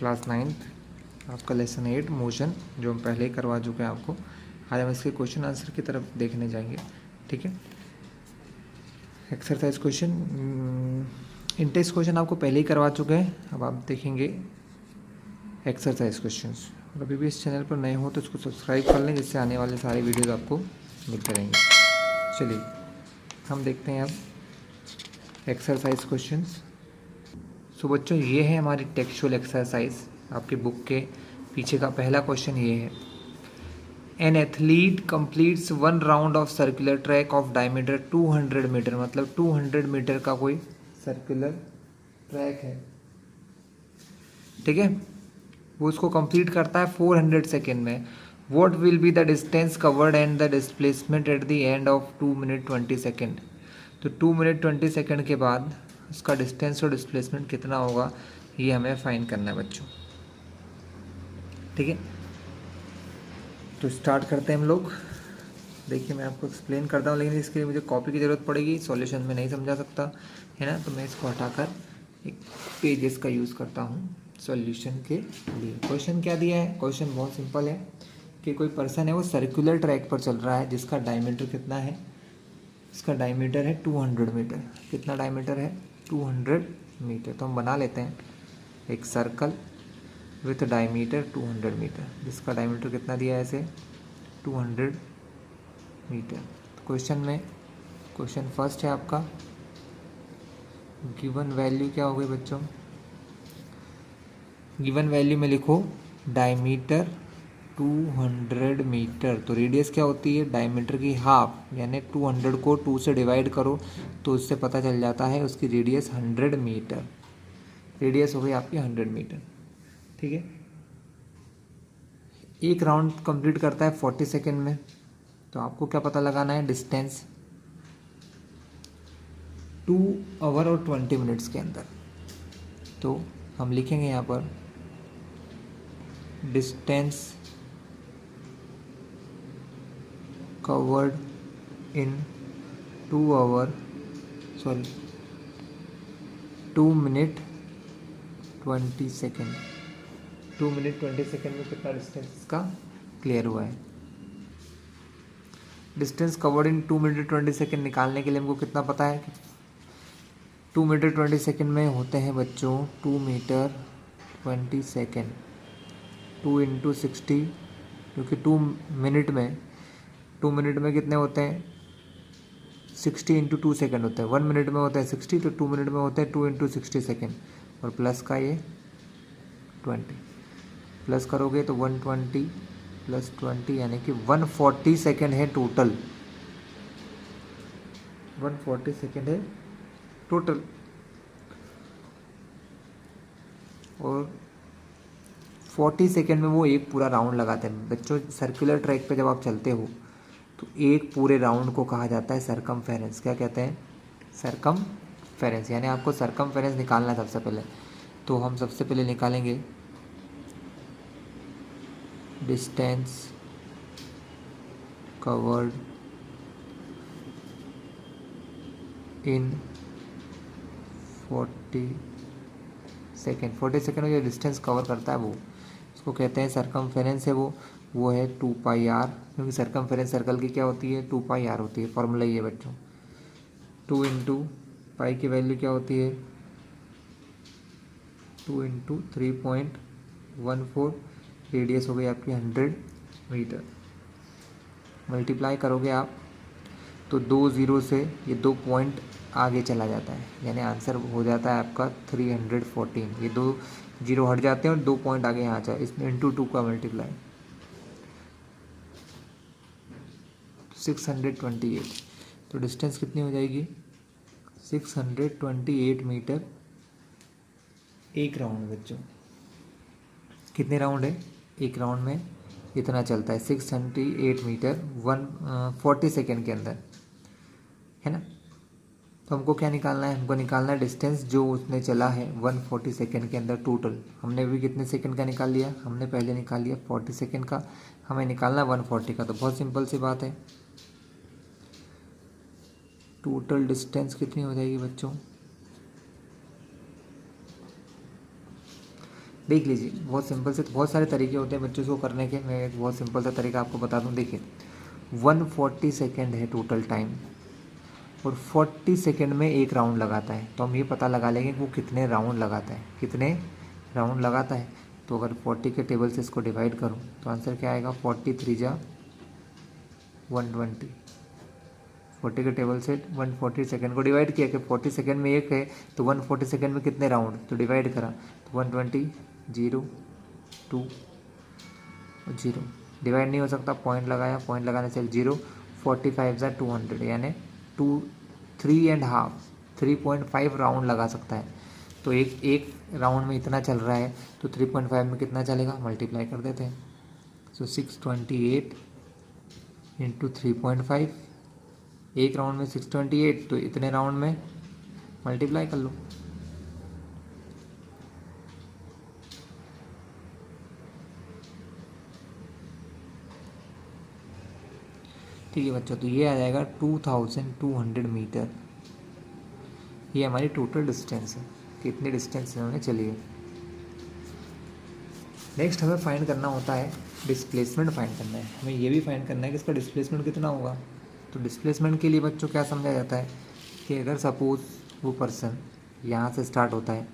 Class 9th आपका lesson 8 motion, जो हम पहले ही करवा चुके हैं आपको। आज हम इसके क्वेश्चन आंसर की तरफ देखने जाएंगे, ठीक है। एक्सरसाइज क्वेश्चन, इंटेक्स क्वेश्चन आपको पहले ही करवा चुके हैं, अब आप देखेंगे एक्सरसाइज क्वेश्चंस। और अभी भी इस चैनल पर नए हो तो इसको सब्सक्राइब कर लें, जिससे आने वाले सारे वीडियोस आपको मिलते रहेंगे। चलिए हम देखते हैं अब एक्सरसाइज क्वेश्चंस। सो बच्चों, ये है हमारी टेक्सचुअल एक्सरसाइज। आपकी बुक के पीछे का पहला क्वेश्चन ये है, an athlete completes 1 round of circular track of diameter 200 metre. मतलब 200 मीटर का कोई सर्कुलर ट्रैक है, ठीक है। वो उसको कंप्लीट करता है 400 सेकेंड में। What will be the distance covered and the displacement at the end of 2 minute 20 second. तो 2 मिनट 20 सेकेंड के बाद उसका डिस्टेंस और डिस्प्लेसमेंट कितना होगा, ये हमें फाइंड करना है बच्चों, ठीक है। तो स्टार्ट करते हैं हम लोग। देखिए मैं आपको एक्सप्लेन करता हूँ, लेकिन इसके लिए मुझे कॉपी की ज़रूरत पड़ेगी, सॉल्यूशन में नहीं समझा सकता है ना। तो मैं इसको हटाकर एक पेजेस का यूज़ करता हूँ सॉल्यूशन के लिए। क्वेश्चन क्या दिया है? क्वेश्चन बहुत सिंपल है कि कोई पर्सन है, वो सर्कुलर ट्रैक पर चल रहा है, जिसका डायमीटर कितना है? इसका डायमीटर है 200 मीटर। कितना डायमीटर है? 200 मीटर। तो हम बना लेते हैं एक सर्कल विथ डायमीटर 200 मीटर, जिसका डायमीटर कितना दिया है इसे? 200 मीटर। तो क्वेश्चन में क्वेश्चन फर्स्ट है आपका, गिवन वैल्यू क्या हो गई बच्चों? गिवन वैल्यू में लिखो डायमीटर 200 मीटर। तो रेडियस क्या होती है? डायमीटर की हाफ, यानी 200 को 2 से डिवाइड करो तो उससे पता चल जाता है उसकी रेडियस 100 मीटर। रेडियस हो गई आपकी 100 मीटर, ठीक है। एक राउंड कंप्लीट करता है 40 सेकेंड में। तो आपको क्या पता लगाना है? डिस्टेंस 2 आवर और 20 मिनट्स के अंदर। तो हम लिखेंगे यहाँ पर distance covered in 2 minute 20 second. 2 minute 20 second में कितना डिस्टेंस इसका क्लियर हुआ है? Distance covered in 2 minute 20 second निकालने के लिए हमको कितना पता है? 2 मीटर 20 सेकेंड में होते हैं बच्चों 2 मीटर 20 सेकेंड, 2 इंटू 60, क्योंकि 2 मिनट में कितने होते हैं? 60 इंटू 2 सेकेंड होते हैं। 1 मिनट में होता है 60, तो 2 मिनट में होते हैं 2 इंटू 60 सेकेंड, और प्लस का ये 20 प्लस करोगे तो 120 प्लस 20 यानी कि 140 सेकेंड है टोटल। 140 सेकेंड है टोटल। और 40 सेकेंड में वो एक पूरा राउंड लगाते हैं बच्चों। सर्कुलर ट्रैक पे जब आप चलते हो तो एक पूरे राउंड को कहा जाता है सरकमफेरेंस। क्या कहते हैं? सरकमफेरेंस। यानी आपको सरकमफेरेंस निकालना है सबसे पहले। तो हम सबसे पहले निकालेंगे distance covered in 40 second. 40 second में जो डिस्टेंस कवर करता है वो, इसको कहते हैं सरकमफेरेंस है। वो है 2πr, क्योंकि सरकमफेरेंस सर्कल की क्या होती है? 2πr होती है। फॉर्मूला ये बच्चों, 2 इंटू पाई की वैल्यू क्या होती है? 2 इंटू 3.14। रेडियस हो गई आपकी 100 मीटर। मल्टीप्लाई करोगे आप तो 2 ज़ीरो से ये 2 पॉइंट आगे चला जाता है, यानी आंसर हो जाता है आपका 314। ये 2 जीरो हट जाते हैं और 2 पॉइंट आगे यहाँ जाए, इसमें इंटू 2 का मल्टीप्लाई 628। तो डिस्टेंस कितनी हो जाएगी? 628 मीटर एक राउंड बच्चों। कितने राउंड है एक राउंड में? इतना चलता है 628 मीटर 140 सेकेंड के अंदर, है ना। तो हमको क्या निकालना है? हमको निकालना है डिस्टेंस जो उसने चला है 140 सेकेंड के अंदर टोटल। हमने भी कितने सेकेंड का निकाल लिया? हमने पहले निकाल लिया 40 सेकेंड का, हमें निकालना है 140 का। तो बहुत सिंपल सी बात है, टोटल डिस्टेंस कितनी हो जाएगी बच्चों? देख लीजिए, बहुत सिंपल से, बहुत सारे तरीके होते हैं बच्चों को करने के। मैं एक बहुत सिंपल सा तरीका आपको बता दूं। देखिए 140 सेकेंड है टोटल टाइम, और 40 सेकेंड में एक राउंड लगाता है, तो हम ये पता लगा लेंगे कि वो कितने राउंड लगाता है, कितने राउंड लगाता है। तो अगर 40 के टेबल से इसको डिवाइड करूँ तो आंसर क्या आएगा, 40 3 जा 120। 40 के टेबल से 140 सेकेंड को डिवाइड किया कि 40 सेकेंड में एक है, तो 140 सेकेंड में कितने राउंड, तो डिवाइड करा तो 120 0 2 0। डिवाइड नहीं हो सकता, पॉइंट लगाया, पॉइंट लगाने से 0, 45 जा 200, यानी 3.5 राउंड लगा सकता है। तो एक राउंड में इतना चल रहा है, तो 3.5 में कितना चलेगा, मल्टीप्लाई कर देते हैं। सो 628 इंटू 3.5, एक राउंड में 628, तो इतने राउंड में मल्टीप्लाई कर लो। ठीक है बच्चों, तो ये आ जाएगा 2200 मीटर। ये हमारी टोटल डिस्टेंस है, कितनी डिस्टेंस इन्होंने चली है। नेक्स्ट हमें फाइंड करना होता है डिस्प्लेसमेंट फाइंड करना है। हमें ये भी फाइंड करना है कि इसका डिस्प्लेसमेंट कितना होगा। तो डिस्प्लेसमेंट के लिए बच्चों क्या समझा जाता है कि अगर सपोज वो पर्सन यहाँ से स्टार्ट होता है,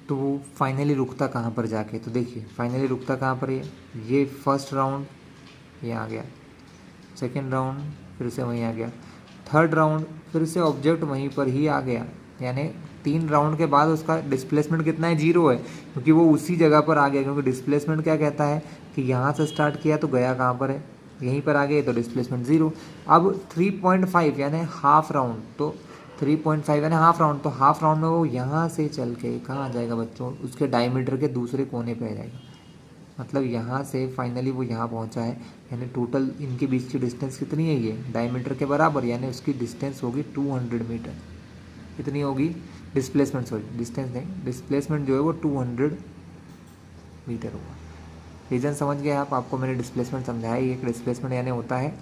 तो वो फाइनली रुकता कहाँ पर जाके। तो देखिए फाइनली रुकता कहाँ पर है, ये फर्स्ट राउंड ये आ गया, सेकेंड राउंड फिर से वहीं आ गया, थर्ड राउंड फिर से ऑब्जेक्ट वहीं पर ही आ गया। यानी 3 राउंड के बाद उसका डिस्प्लेसमेंट कितना है, 0 है, क्योंकि वो उसी जगह पर आ गया। क्योंकि डिस्प्लेसमेंट क्या कहता है कि यहाँ से स्टार्ट किया तो गया कहाँ पर है, यहीं पर आ गए, तो डिस्प्लेसमेंट 0। अब 3.5 यानी हाफ राउंड, तो 3.5 यानी हाफ राउंड, तो हाफ राउंड में वो यहाँ से चल के कहाँ आ जाएगा बच्चों, उसके डायमीटर के दूसरे कोने पे आ जाएगा। मतलब यहाँ से फाइनली वो यहाँ पहुँचा है, यानी टोटल इनके बीच की डिस्टेंस कितनी है, ये डायमीटर के बराबर, यानी उसकी डिस्टेंस होगी 200 मीटर। कितनी होगी डिस्प्लेसमेंट, सॉरी डिस्टेंस नहीं, डिस्प्लेसमेंट जो है वो 200 मीटर होगा। रीज़न समझ गए आप, आपको मैंने डिस्प्लेसमेंट समझाया। एक डिस्प्लेसमेंट यानी होता है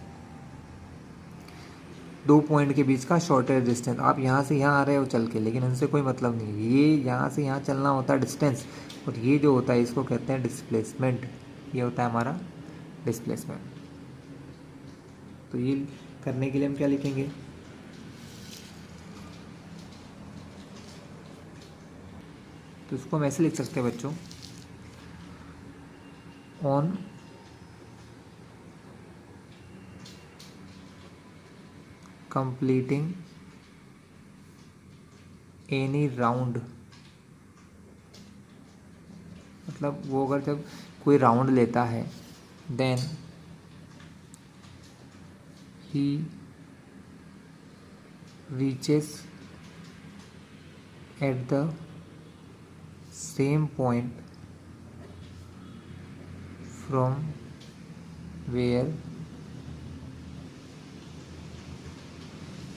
2 पॉइंट के बीच का शॉर्टेज डिस्टेंस। आप यहाँ से यहाँ आ रहे हो चल के, लेकिन उनसे कोई मतलब नहीं है, ये यहाँ से यहाँ चलना होता है डिस्टेंस, और ये जो होता है इसको कहते हैं डिस्प्लेसमेंट। ये होता है हमारा डिस्प्लेसमेंट। तो ये करने के लिए हम क्या लिखेंगे, तो इसको हम ऐसे लिख सकते हैं बच्चों, ऑन कंप्लीटिंग एनी राउंड, मतलब वो अगर जब कोई राउंड लेता है, then he reaches at the same point from where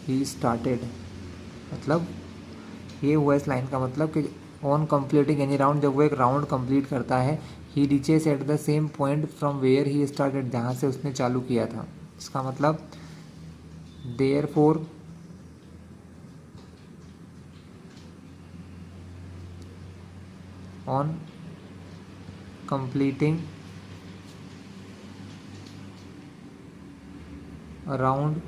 he started. मतलब ये हुआ इस लाइन का मतलब कि ऑन कंप्लीटिंग एनी राउंड, जब वो एक राउंड कंप्लीट करता है, he reaches at the same point from where he started, जहाँ से उसने चालू किया था। इसका मतलब देयरफॉर ऑन कंप्लीटिंग राउंड,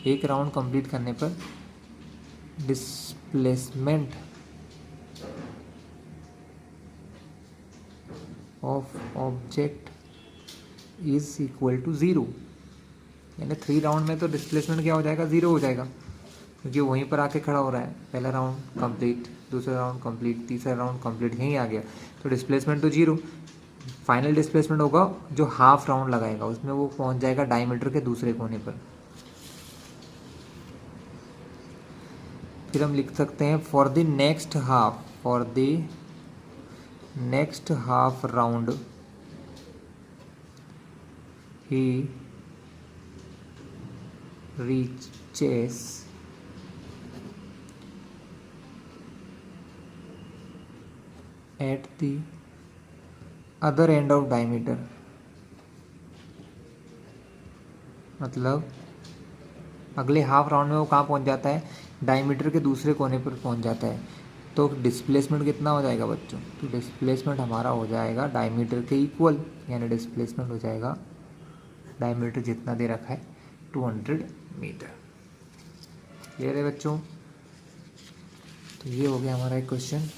एक राउंड कंप्लीट करने पर displacement of object is equal to 0। यानी 3 राउंड में तो डिस्प्लेसमेंट क्या हो जाएगा, 0 हो जाएगा, क्योंकि वहीं पर आके खड़ा हो रहा है। पहला राउंड कंप्लीट, दूसरा राउंड कंप्लीट, तीसरा राउंड कंप्लीट, यहीं आ गया, तो डिस्प्लेसमेंट तो 0। फाइनल डिस्प्लेसमेंट होगा जो हाफ राउंड लगाएगा, उसमें वो पहुंच जाएगा डायमीटर के दूसरे कोने पर। फिर हम लिख सकते हैं for the next half, for the next half round he reaches at the other end of diameter. मतलब अगले हाफ राउंड में वो कहाँ पहुँच जाता है, डायमीटर के दूसरे कोने पर पहुँच जाता है। तो डिस्प्लेसमेंट कितना हो जाएगा बच्चों? तो डिस्प्लेसमेंट हमारा हो जाएगा डायमीटर के इक्वल, यानी डिस्प्लेसमेंट हो जाएगा डायमीटर जितना दे रखा है 200 मीटर। क्लियर है बच्चों? तो ये हो गया हमारा एक क्वेश्चन।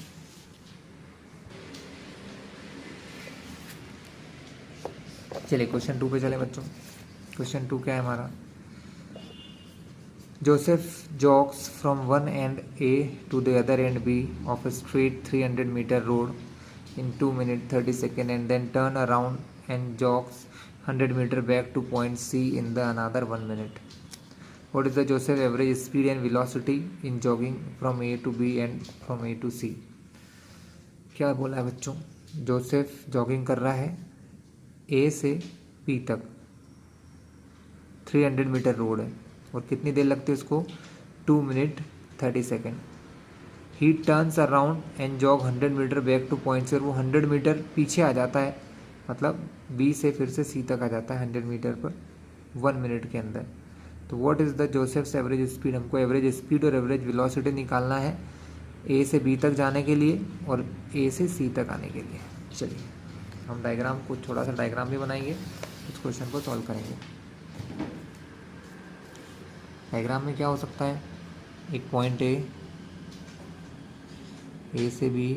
चलिए क्वेश्चन 2 पे चले बच्चों। क्वेश्चन 2 क्या है हमारा? Joseph jogs from one end A to the other end B of a straight 300-meter road in 2 minutes 30 seconds and then turn around and jogs 100 meter back to point C in the another 1 minute. What is the Joseph average speed and velocity in jogging from A to B and from A to C? क्या बोला है बच्चों? Joseph jogging कर रहा है A से B तक, 300 metre road है और कितनी देर लगती है उसको? 2 minute 30 second. He turns around and jog 100 metre back to point से, वो 100 मीटर पीछे आ जाता है, मतलब बी से फिर से सी तक आ जाता है 100 मीटर पर 1 मिनट के अंदर। तो what is the Joseph's average speed? हमको एवरेज स्पीड और एवरेज वेलोसिटी निकालना है ए से बी तक जाने के लिए और ए से सी तक आने के लिए। चलिए हम डायग्राम को, थोड़ा सा डायग्राम भी बनाएंगे, उस क्वेश्चन को सॉल्व करेंगे। डायग्राम में क्या हो सकता है? एक पॉइंट ए से बी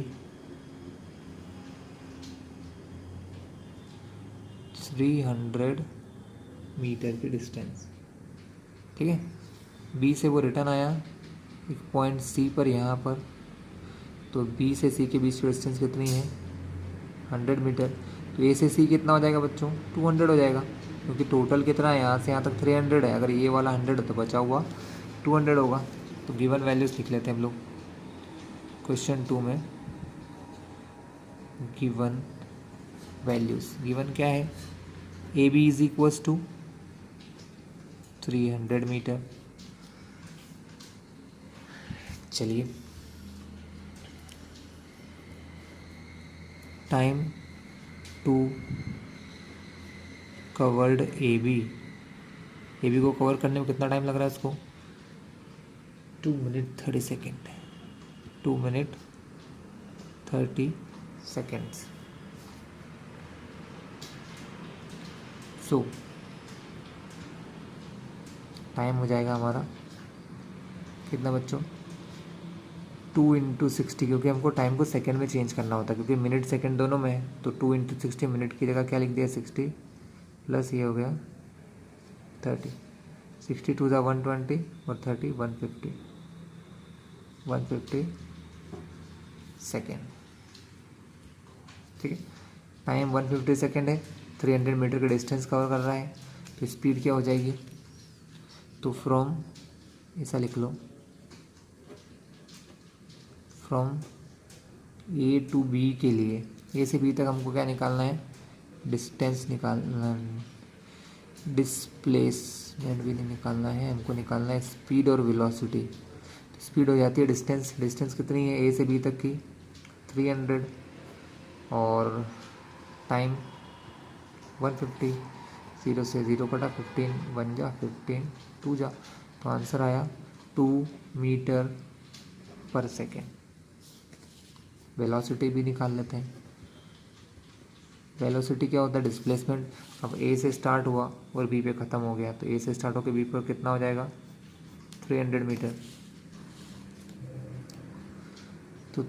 300 मीटर की डिस्टेंस, ठीक है। बी से वो रिटर्न आया एक पॉइंट सी पर यहाँ पर, तो बी से सी के बीच की डिस्टेंस कितनी है? 100 मीटर। तो ए से सी कितना हो जाएगा बच्चों? 200 हो जाएगा, क्योंकि टोटल कितना है यहाँ से यहाँ तक 300 है। अगर ये वाला 100 है तो बचा हुआ 200 होगा। तो गिवन वैल्यूज लिख लेते हैं हम लोग क्वेश्चन 2 में। गिवन वैल्यूज, गिवन क्या है? A B is equals to 300 metre. चलिए time to covered A B को कवर करने में कितना टाइम लग रहा है उसको? 2 minute 30 second. 2 minute 30 seconds. So time हो जाएगा हमारा कितना बच्चों? 2 × 60, क्योंकि हमको टाइम को सेकंड में चेंज करना होता है, क्योंकि मिनट सेकंड दोनों में है। तो 2 × 60, मिनट की जगह क्या लिख दिया? 60 प्लस ये हो गया 30। 60 2 × 120 और 30 150 सेकेंड, ठीक है। टाइम 150 सेकेंड है, 300 मीटर का डिस्टेंस कवर कर रहा है, तो स्पीड क्या हो जाएगी? तो फ्रॉम, ऐसा लिख लो, फ्रॉम ए टू बी के लिए, ए से बी तक हमको क्या निकालना है? डिस्टेंस निकालना, डिस्प्लेसमेंट भी नहीं निकालना है, हमको निकालना है स्पीड और वेलोसिटी। तो स्पीड हो जाती है डिस्टेंस, डिस्टेंस कितनी है ए से बी तक की? 300, और टाइम 150, 0 से 0 कटा, 15 1 जा, 15 2 जा, तो आंसर आया 2 मीटर पर सेकेंड। वेलोसिटी भी निकाल लेते हैं। वेलोसिटी क्या होता है? डिस्प्लेसमेंट। अब ए से स्टार्ट हुआ और बी पे ख़त्म हो गया, तो ए से स्टार्ट होकर बी पर कितना हो जाएगा? 300 मीटर। तो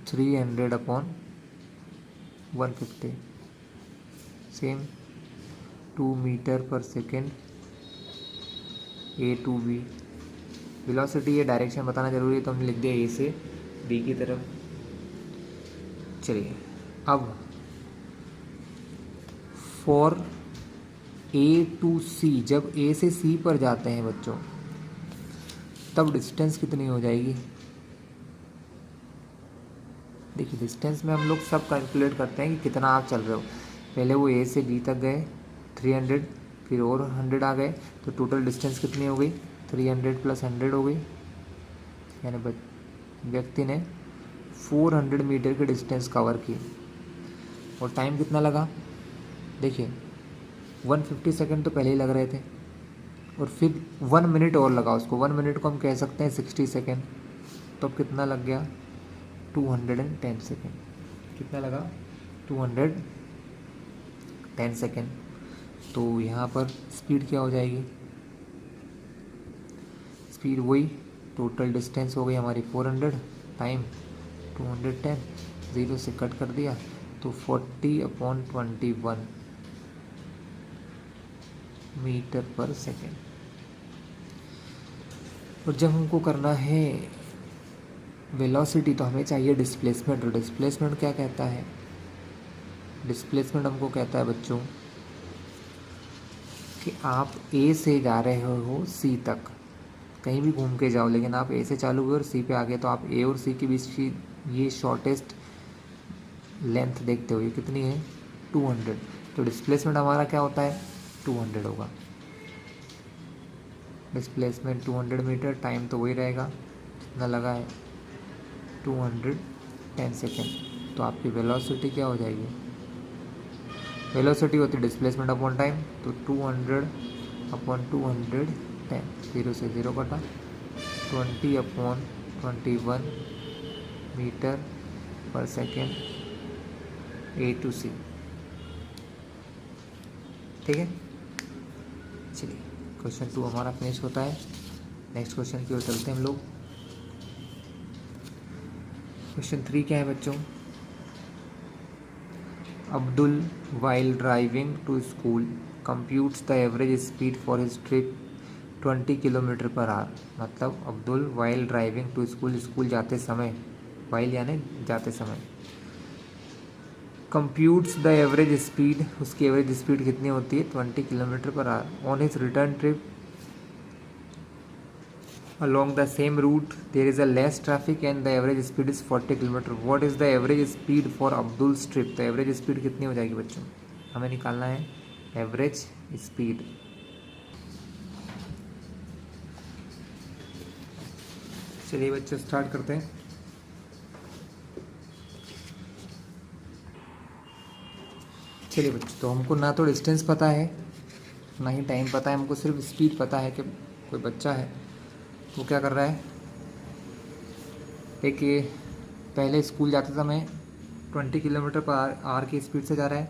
300 upon 150, same 2 metre per second A to B. Velocity ये डायरेक्शन बताना जरूरी है, तो हमने लिख दिया ए से बी की तरफ। चलिए अब फॉर ए टू सी, जब ए से सी पर जाते हैं बच्चों, तब डिस्टेंस कितनी हो जाएगी? देखिए डिस्टेंस में हम लोग सब कैलकुलेट करते हैं कि कितना आप चल रहे हो। पहले वो ए से बी तक गए 300, फिर और 100 आ गए, तो टोटल डिस्टेंस कितनी हो गई? 300 + 100 हो गई, यानी व्यक्ति ने 400 मीटर की डिस्टेंस कवर की। और टाइम कितना लगा? देखिए 150 सेकेंड तो पहले ही लग रहे थे, और फिर 1 मिनट और लगा उसको। 1 मिनट को हम कह सकते हैं 60 सेकेंड। तो अब कितना लग गया? 210 सेकेंड। कितना लगा? 210 सेकेंड। तो यहाँ पर स्पीड क्या हो जाएगी? स्पीड वही, टोटल डिस्टेंस हो गई हमारी 400, टाइम 210, 0 से कट कर दिया तो 40/21 मीटर पर सेकेंड। और जब हमको करना है वेलोसिटी तो हमें चाहिए डिस्प्लेसमेंट। और डिस्प्लेसमेंट क्या कहता है? डिस्प्लेसमेंट हमको कहता है बच्चों कि आप ए से जा रहे हो सी तक, कहीं भी घूम के जाओ, लेकिन आप ए से चालू हुए और सी पे आ गए, तो आप ए और सी के बीच की ये शॉर्टेस्ट लेंथ देखते हो, ये कितनी है? 200। तो डिस्प्लेसमेंट हमारा क्या होता है? 200 होगा। डिस्प्लेसमेंट 200 मीटर, टाइम तो वही रहेगा जितना लगा है 210 सेकेंड। तो आपकी वेलोसिटी क्या हो जाएगी? वेलोसिटी होती है डिस्प्लेसमेंट अपॉन टाइम, तो 200/210, 0 से 0 कटा, 20/21 metre per second, A to सी। ठीक है, चलिए क्वेश्चन 2 हमारा फिनिश होता है। नेक्स्ट क्वेश्चन की ओर चलते हैं हम लोग। क्वेश्चन 3 क्या है बच्चों? Abdul, while driving to school, computes the average speed for his trip 20 km/h। मतलब Abdul while driving to school, school जाते समय, while यानी जाते समय, computes the average speed, उसकी एवरेज स्पीड कितनी होती है? 20 km/h। On his return trip along the same route there is a less traffic and the average speed is 40 km। what is the average speed for Abdul's trip? तो average speed कितनी हो जाएगी बच्चों? हमें निकालना है एवरेज स्पीड। चलिए बच्चों स्टार्ट करते हैं। चलिए बच्चों, तो हमको ना तो डिस्टेंस पता है ना ही टाइम पता है, हमको सिर्फ स्पीड पता है कि कोई बच्चा है वो क्या कर रहा है। एक ये पहले स्कूल जाते समय 20 km/h की स्पीड से जा रहा है,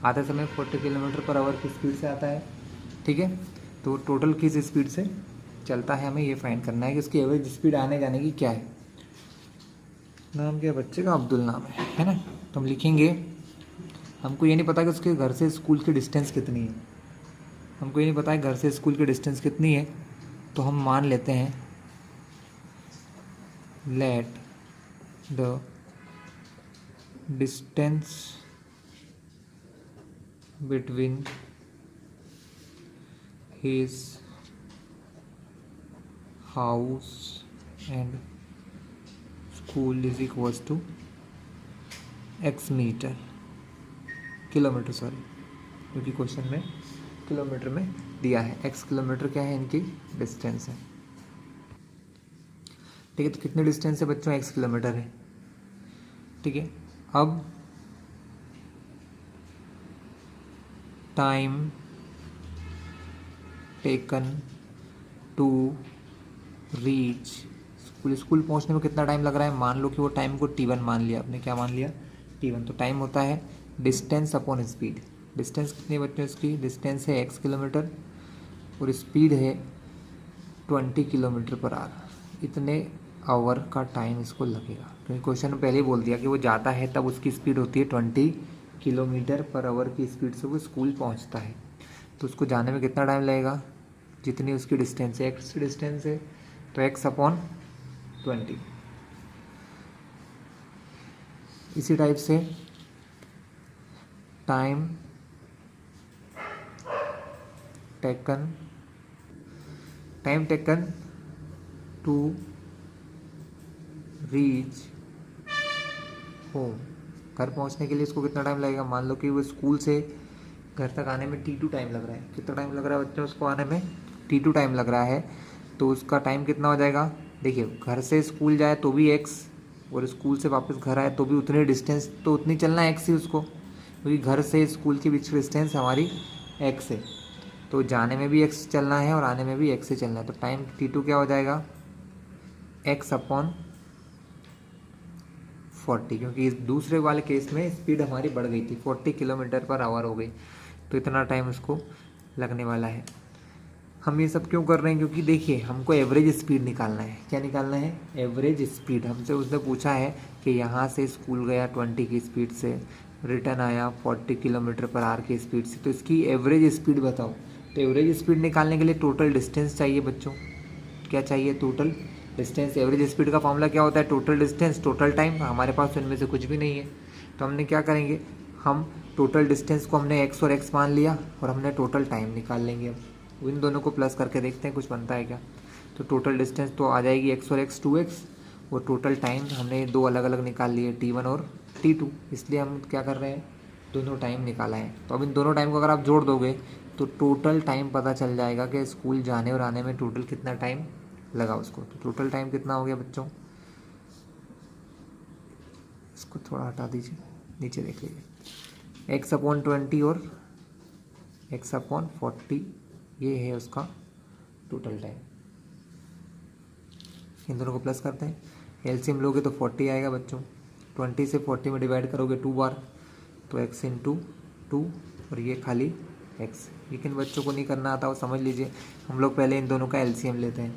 आते समय 40 km/h की स्पीड से आता है। ठीक है, तो टोटल किस स्पीड से चलता है, हमें ये फाइंड करना है कि उसकी एवरेज स्पीड आने जाने की क्या है। नाम क्या बच्चे का? अब्दुल नाम है ना। तो हम लिखेंगे, हमको ये नहीं पता कि उसके घर से स्कूल की डिस्टेंस कितनी है, हमको ये नहीं पता है घर से स्कूल की डिस्टेंस कितनी है। तो हम मान लेते हैं let the distance between his house and school is equals to x metre, kilometre sorry, क्योंकि क्वेश्चन में किलोमीटर में दिया है। x किलोमीटर क्या है? इनकी डिस्टेंस है। ठीक है, तो कितने डिस्टेंस है बच्चों? x किलोमीटर है। ठीक है, अब time taken to reach school, school पहुंचने में कितना टाइम लग रहा है? मान लो कि वो टाइम को t1 मान लिया आपने। क्या मान लिया? t1। तो टाइम होता है डिस्टेंस अपॉन स्पीड। डिस्टेंस कितनी बच्चों? इसकी डिस्टेंस है x किलोमीटर और स्पीड है 20 km/h। इतने आवर का टाइम इसको लगेगा, क्योंकि क्वेश्चन में पहले ही बोल दिया कि वो जाता है तब उसकी स्पीड होती है 20 km/h की स्पीड से वो स्कूल पहुंचता है। तो उसको जाने में कितना टाइम लगेगा? जितनी उसकी डिस्टेंस है, x डिस्टेंस है तो x/20। इसी टाइप से time taken to reach home, घर पहुंचने के लिए इसको कितना टाइम लगेगा? मान लो कि वो स्कूल से घर तक आने में t2 टाइम लग रहा है। कितना टाइम लग रहा है बच्चों उसको आने में? t2 टाइम लग रहा है। तो उसका टाइम कितना हो जाएगा? देखिए, घर से स्कूल जाए तो भी x, और स्कूल से वापस घर आए तो भी उतनी डिस्टेंस, तो उतनी चलना है x ही उसको, क्योंकि घर से स्कूल के बीच की डिस्टेंस हमारी x है। तो जाने में भी x चलना है और आने में भी x से चलना है। तो टाइम t2 क्या हो जाएगा? x/20 40, क्योंकि इस दूसरे वाले केस में स्पीड हमारी बढ़ गई थी, 40 किलोमीटर पर आवर हो गई, तो इतना टाइम उसको लगने वाला है। हम ये सब क्यों कर रहे हैं? क्योंकि देखिए हमको एवरेज स्पीड निकालना है। क्या निकालना है? Average speed. हमसे उसने पूछा है कि यहाँ से स्कूल गया 20 की स्पीड से, रिटर्न आया 40 किलोमीटर पर आवर की स्पीड से, तो इसकी एवरेज स्पीड बताओ। तो एवरेज स्पीड निकालने के लिए टोटल डिस्टेंस चाहिए बच्चों। क्या चाहिए? Total distance. एवरेज स्पीड का फॉर्मूला क्या होता है? Total distance, total time. हमारे पास इनमें से कुछ भी नहीं है, तो हमने क्या करेंगे, हम टोटल डिस्टेंस को हमने x और x मान लिया और हमने टोटल टाइम निकाल लेंगे। अब इन दोनों को प्लस करके देखते हैं कुछ बनता है क्या। तो टोटल डिस्टेंस तो आ जाएगी x और x 2x, और टोटल टाइम हमने दो अलग अलग निकाल लिए, t1 और t2, इसलिए हम क्या कर रहे हैं, दोनों टाइम निकाला है। तो अब इन दोनों टाइम को अगर आप जोड़ दोगे तो टोटल टाइम पता चल जाएगा कि स्कूल जाने और आने में टोटल कितना टाइम लगा उसको। तो टोटल टाइम कितना हो गया बच्चों, इसको थोड़ा हटा दीजिए, नीचे देख लीजिए, x/20 और x/40, ये है उसका टोटल टाइम। इन दोनों को प्लस करते हैं, एलसीएम लोगे तो 40 आएगा बच्चों। 20 से 40 में डिवाइड करोगे 2 बार, तो x × 2, और ये खाली x। लेकिन बच्चों को नहीं करना आता वो समझ लीजिए, हम लोग पहले इन दोनों का एलसीएम लेते हैं।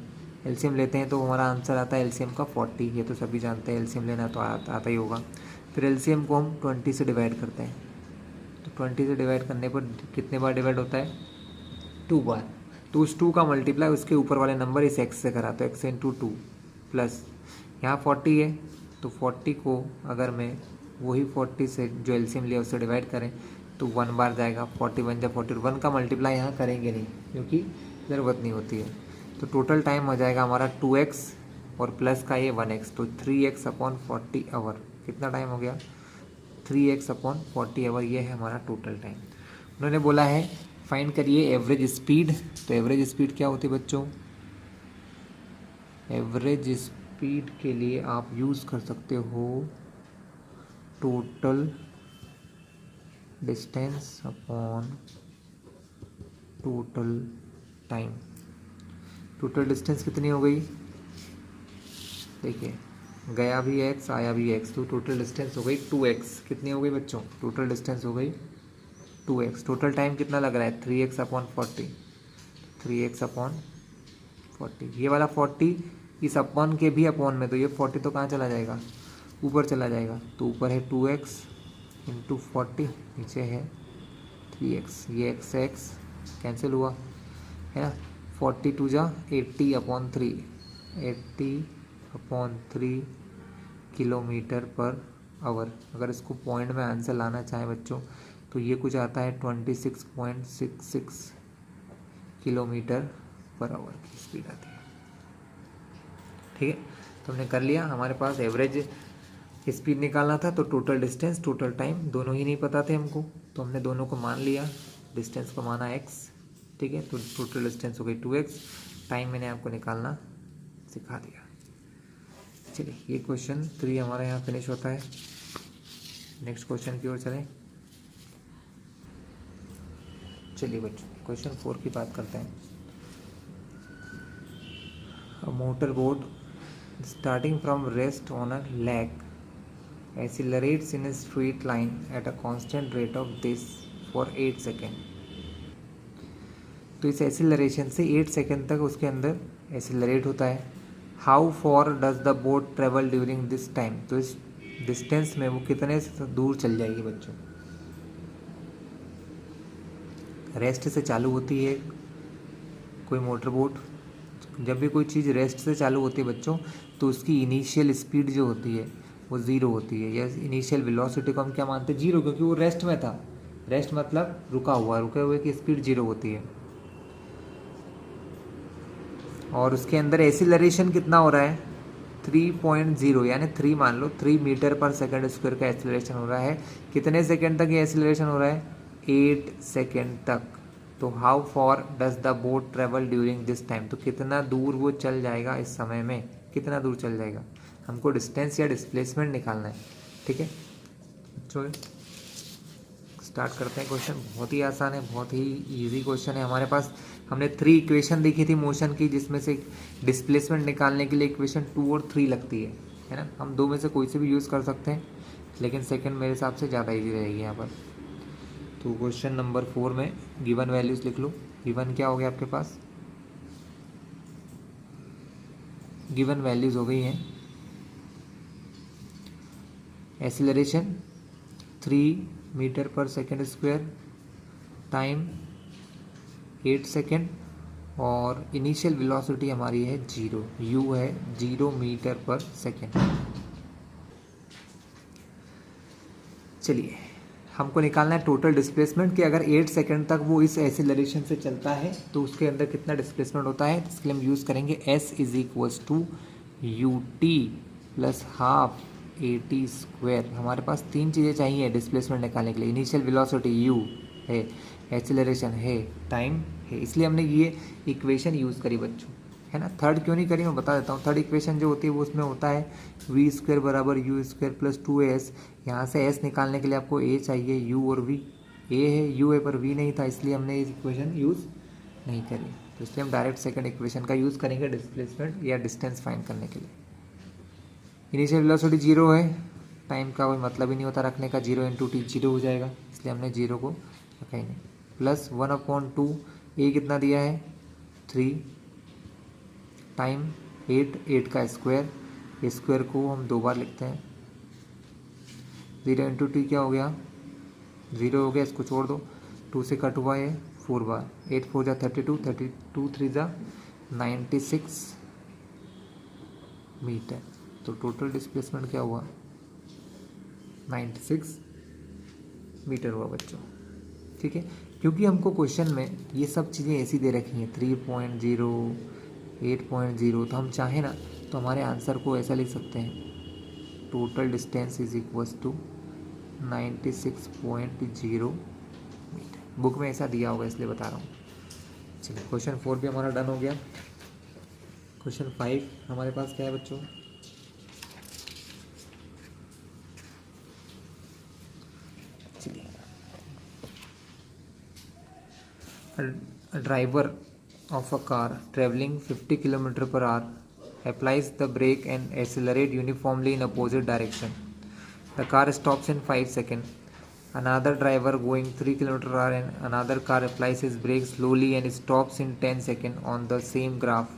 एलसीएम लेते हैं तो हमारा आंसर आता है एलसीएम का 40, ये तो सभी जानते हैं, एलसीएम लेना तो आता ही होगा। फिर एलसीएम को हम 20 से डिवाइड करते हैं, तो 20 से डिवाइड करने पर कितने बार डिवाइड होता है? 2 बार। तो उस 2 का मल्टीप्लाई उसके ऊपर वाले नंबर इस x से करा, तो x × 2 प्लस यहाँ 40 है, तो 40 को अगर मैं वही 40 से जो एलसीएम लिया उससे डिवाइड करें तो 1 बार जाएगा, 41 जब 41 का मल्टीप्लाई यहाँ करेंगे नहीं क्योंकि ज़रूरत नहीं होती है। तो टोटल टाइम हो जाएगा हमारा 2x और प्लस का ये 1x, तो 3x/40 आवर। कितना टाइम हो गया? 3x/40 आवर, ये है हमारा टोटल टाइम। उन्होंने बोला है फाइंड करिए एवरेज स्पीड। तो एवरेज स्पीड क्या होती है बच्चों? एवरेज स्पीड के लिए आप यूज़ कर सकते हो total distance upon total time. Total distance कितनी हो गई? देखिए गया भी x आया भी x, तो टोटल डिस्टेंस हो गई 2x। कितनी हो गई बच्चों? टोटल डिस्टेंस हो गई 2x। टोटल टाइम कितना लग रहा है? 3x/40, 3x/40। ये वाला 40 इस अपॉन के भी अपॉन में, तो ये 40 तो कहाँ चला जाएगा? ऊपर चला जाएगा। तो ऊपर है 2x × 40, नीचे है 3x। ये x कैंसिल हुआ है ना, 42 जा 80/3, 80/3 किलोमीटर पर आवर। अगर इसको पॉइंट में आंसर लाना चाहें बच्चों तो ये कुछ आता है 26.66 किलोमीटर पर आवर की स्पीड आती है। ठीक है, तो हमने कर लिया। हमारे पास एवरेज स्पीड निकालना था, तो टोटल डिस्टेंस टोटल टाइम दोनों ही नहीं पता थे हमको, तो हमने दोनों को मान लिया। डिस्टेंस को माना x, ठीक है, तो टोटल डिस्टेंस हो गई 2x। टाइम मैंने आपको निकालना सिखा दिया। चलिए ये क्वेश्चन 3 हमारा यहाँ फिनिश होता है। नेक्स्ट क्वेश्चन की ओर चलें। चलिए बच्चों क्वेश्चन 4 की बात करते हैं। A motor boat starting from rest on a lake accelerates in a straight line at a constant rate of this for 8 second. तो इस एक्सीलरेशन से 8 सेकेंड तक उसके अंदर एक्सीलरेट होता है। How for does the boat travel during this time? तो इस डिस्टेंस में वो कितने दूर चल जाएगी बच्चों? रेस्ट से चालू होती है कोई मोटर बोट। जब भी कोई चीज़ रेस्ट से चालू होती है बच्चों, तो उसकी इनिशियल स्पीड जो होती है वो ज़ीरो होती है, या इनिशियल वेलोसिटी को हम क्या मानते हैं? जीरो, क्योंकि वो रेस्ट में था। रेस्ट मतलब रुका रुके हुए की स्पीड जीरो होती है। और उसके अंदर एक्सीलरेशन कितना हो रहा है? 3.0, यानी 3 मान लो, 3 मीटर पर सेकंड स्क्वायर का एक्सीलरेशन हो रहा है। कितने सेकंड तक ये एक्सीलरेशन हो रहा है? 8 सेकंड तक। तो how for does the boat travel during this time? तो कितना दूर वो चल जाएगा इस समय में, कितना दूर चल जाएगा? हमको डिस्टेंस या डिस्प्लेसमेंट निकालना है। ठीक है, चलो स्टार्ट करते हैं। क्वेश्चन बहुत ही आसान है, बहुत ही इजी क्वेश्चन है। हमारे पास हमने 3 इक्वेशन देखी थी मोशन की, जिसमें से डिस्प्लेसमेंट निकालने के लिए इक्वेशन 2 और 3 लगती है। है ना। हम दो में से कोई से भी यूज़ कर सकते हैं, लेकिन सेकंड मेरे हिसाब से ज़्यादा ईजी रहेगी यहाँ पर। तो क्वेश्चन नंबर 4 में गिवन वैल्यूज़ लिख लो। गिवन क्या हो गया आपके पास, गिवन वैल्यूज़ हो गई हैं acceleration 3 metre per second square, time 8 second, और इनिशियल वेलोसिटी हमारी है 0, u है 0 मीटर पर सेकेंड। चलिए हमको निकालना है टोटल डिस्प्लेसमेंट कि अगर 8 सेकेंड तक वो इस एक्सीलरेशन से चलता है तो उसके अंदर कितना डिस्प्लेसमेंट होता है। इसके लिए हम यूज़ करेंगे s is equals to u t plus half a t square. हमारे पास तीन चीज़ें चाहिए डिस्प्लेसमेंट निकालने के लिए, इनिशियल वेलोसिटी u है, एक्सीलरेशन है, टाइम है, इसलिए हमने ये इक्वेशन यूज़ करी बच्चों, है ना। थर्ड क्यों नहीं करी मैं बता देता हूँ। थर्ड इक्वेशन जो होती है वो उसमें होता है वी स्क्वायर बराबर यू स्क्वायर प्लस 2s। यहाँ से s निकालने के लिए आपको a चाहिए, u और v, a है u है पर v नहीं था, इसलिए हमने इस इक्वेशन यूज़ नहीं करी। तो इसलिए हम डायरेक्ट सेकंड इक्वेशन का यूज़ करेंगे डिस्प्लेसमेंट या डिस्टेंस फाइंड करने के लिए। इनिशियल वेलोसिटी 0 है, टाइम का कोई मतलब ही नहीं होता रखने का, 0 इंटू टी 0 हो जाएगा, इसलिए हमने 0 को रखा ही नहीं। प्लस 1/2, a कितना दिया है 3, टाइम 8 का स्क्वायर, स्क्वायर को हम 2 बार लिखते हैं, 0 इंटू टी क्या हो गया 0 हो गया, इसको छोड़ दो, 2 से कट हुआ है 4 बार, 8 4 जा 32, 32 3 जा 96 मीटर। तो टोटल डिस्प्लेसमेंट क्या हुआ 96 मीटर हुआ बच्चों, ठीक है। क्योंकि हमको क्वेश्चन में ये सब चीज़ें ऐसी दे रखी हैं 3.0 8.0, तो हम चाहें ना तो हमारे आंसर को ऐसा लिख सकते हैं total distance is equals to 96.0 metre. Book में ऐसा दिया होगा इसलिए बता रहा हूँ। चलिए क्वेश्चन 4 भी हमारा डन हो गया। क्वेश्चन 5 हमारे पास क्या है बच्चों, A driver of a car traveling 50 km per hour applies the brake and accelerate uniformly in opposite direction. The car stops in 5 seconds. Another driver going 3 km per hour and another car applies his brake slowly and stops in 10 seconds. On the same graph,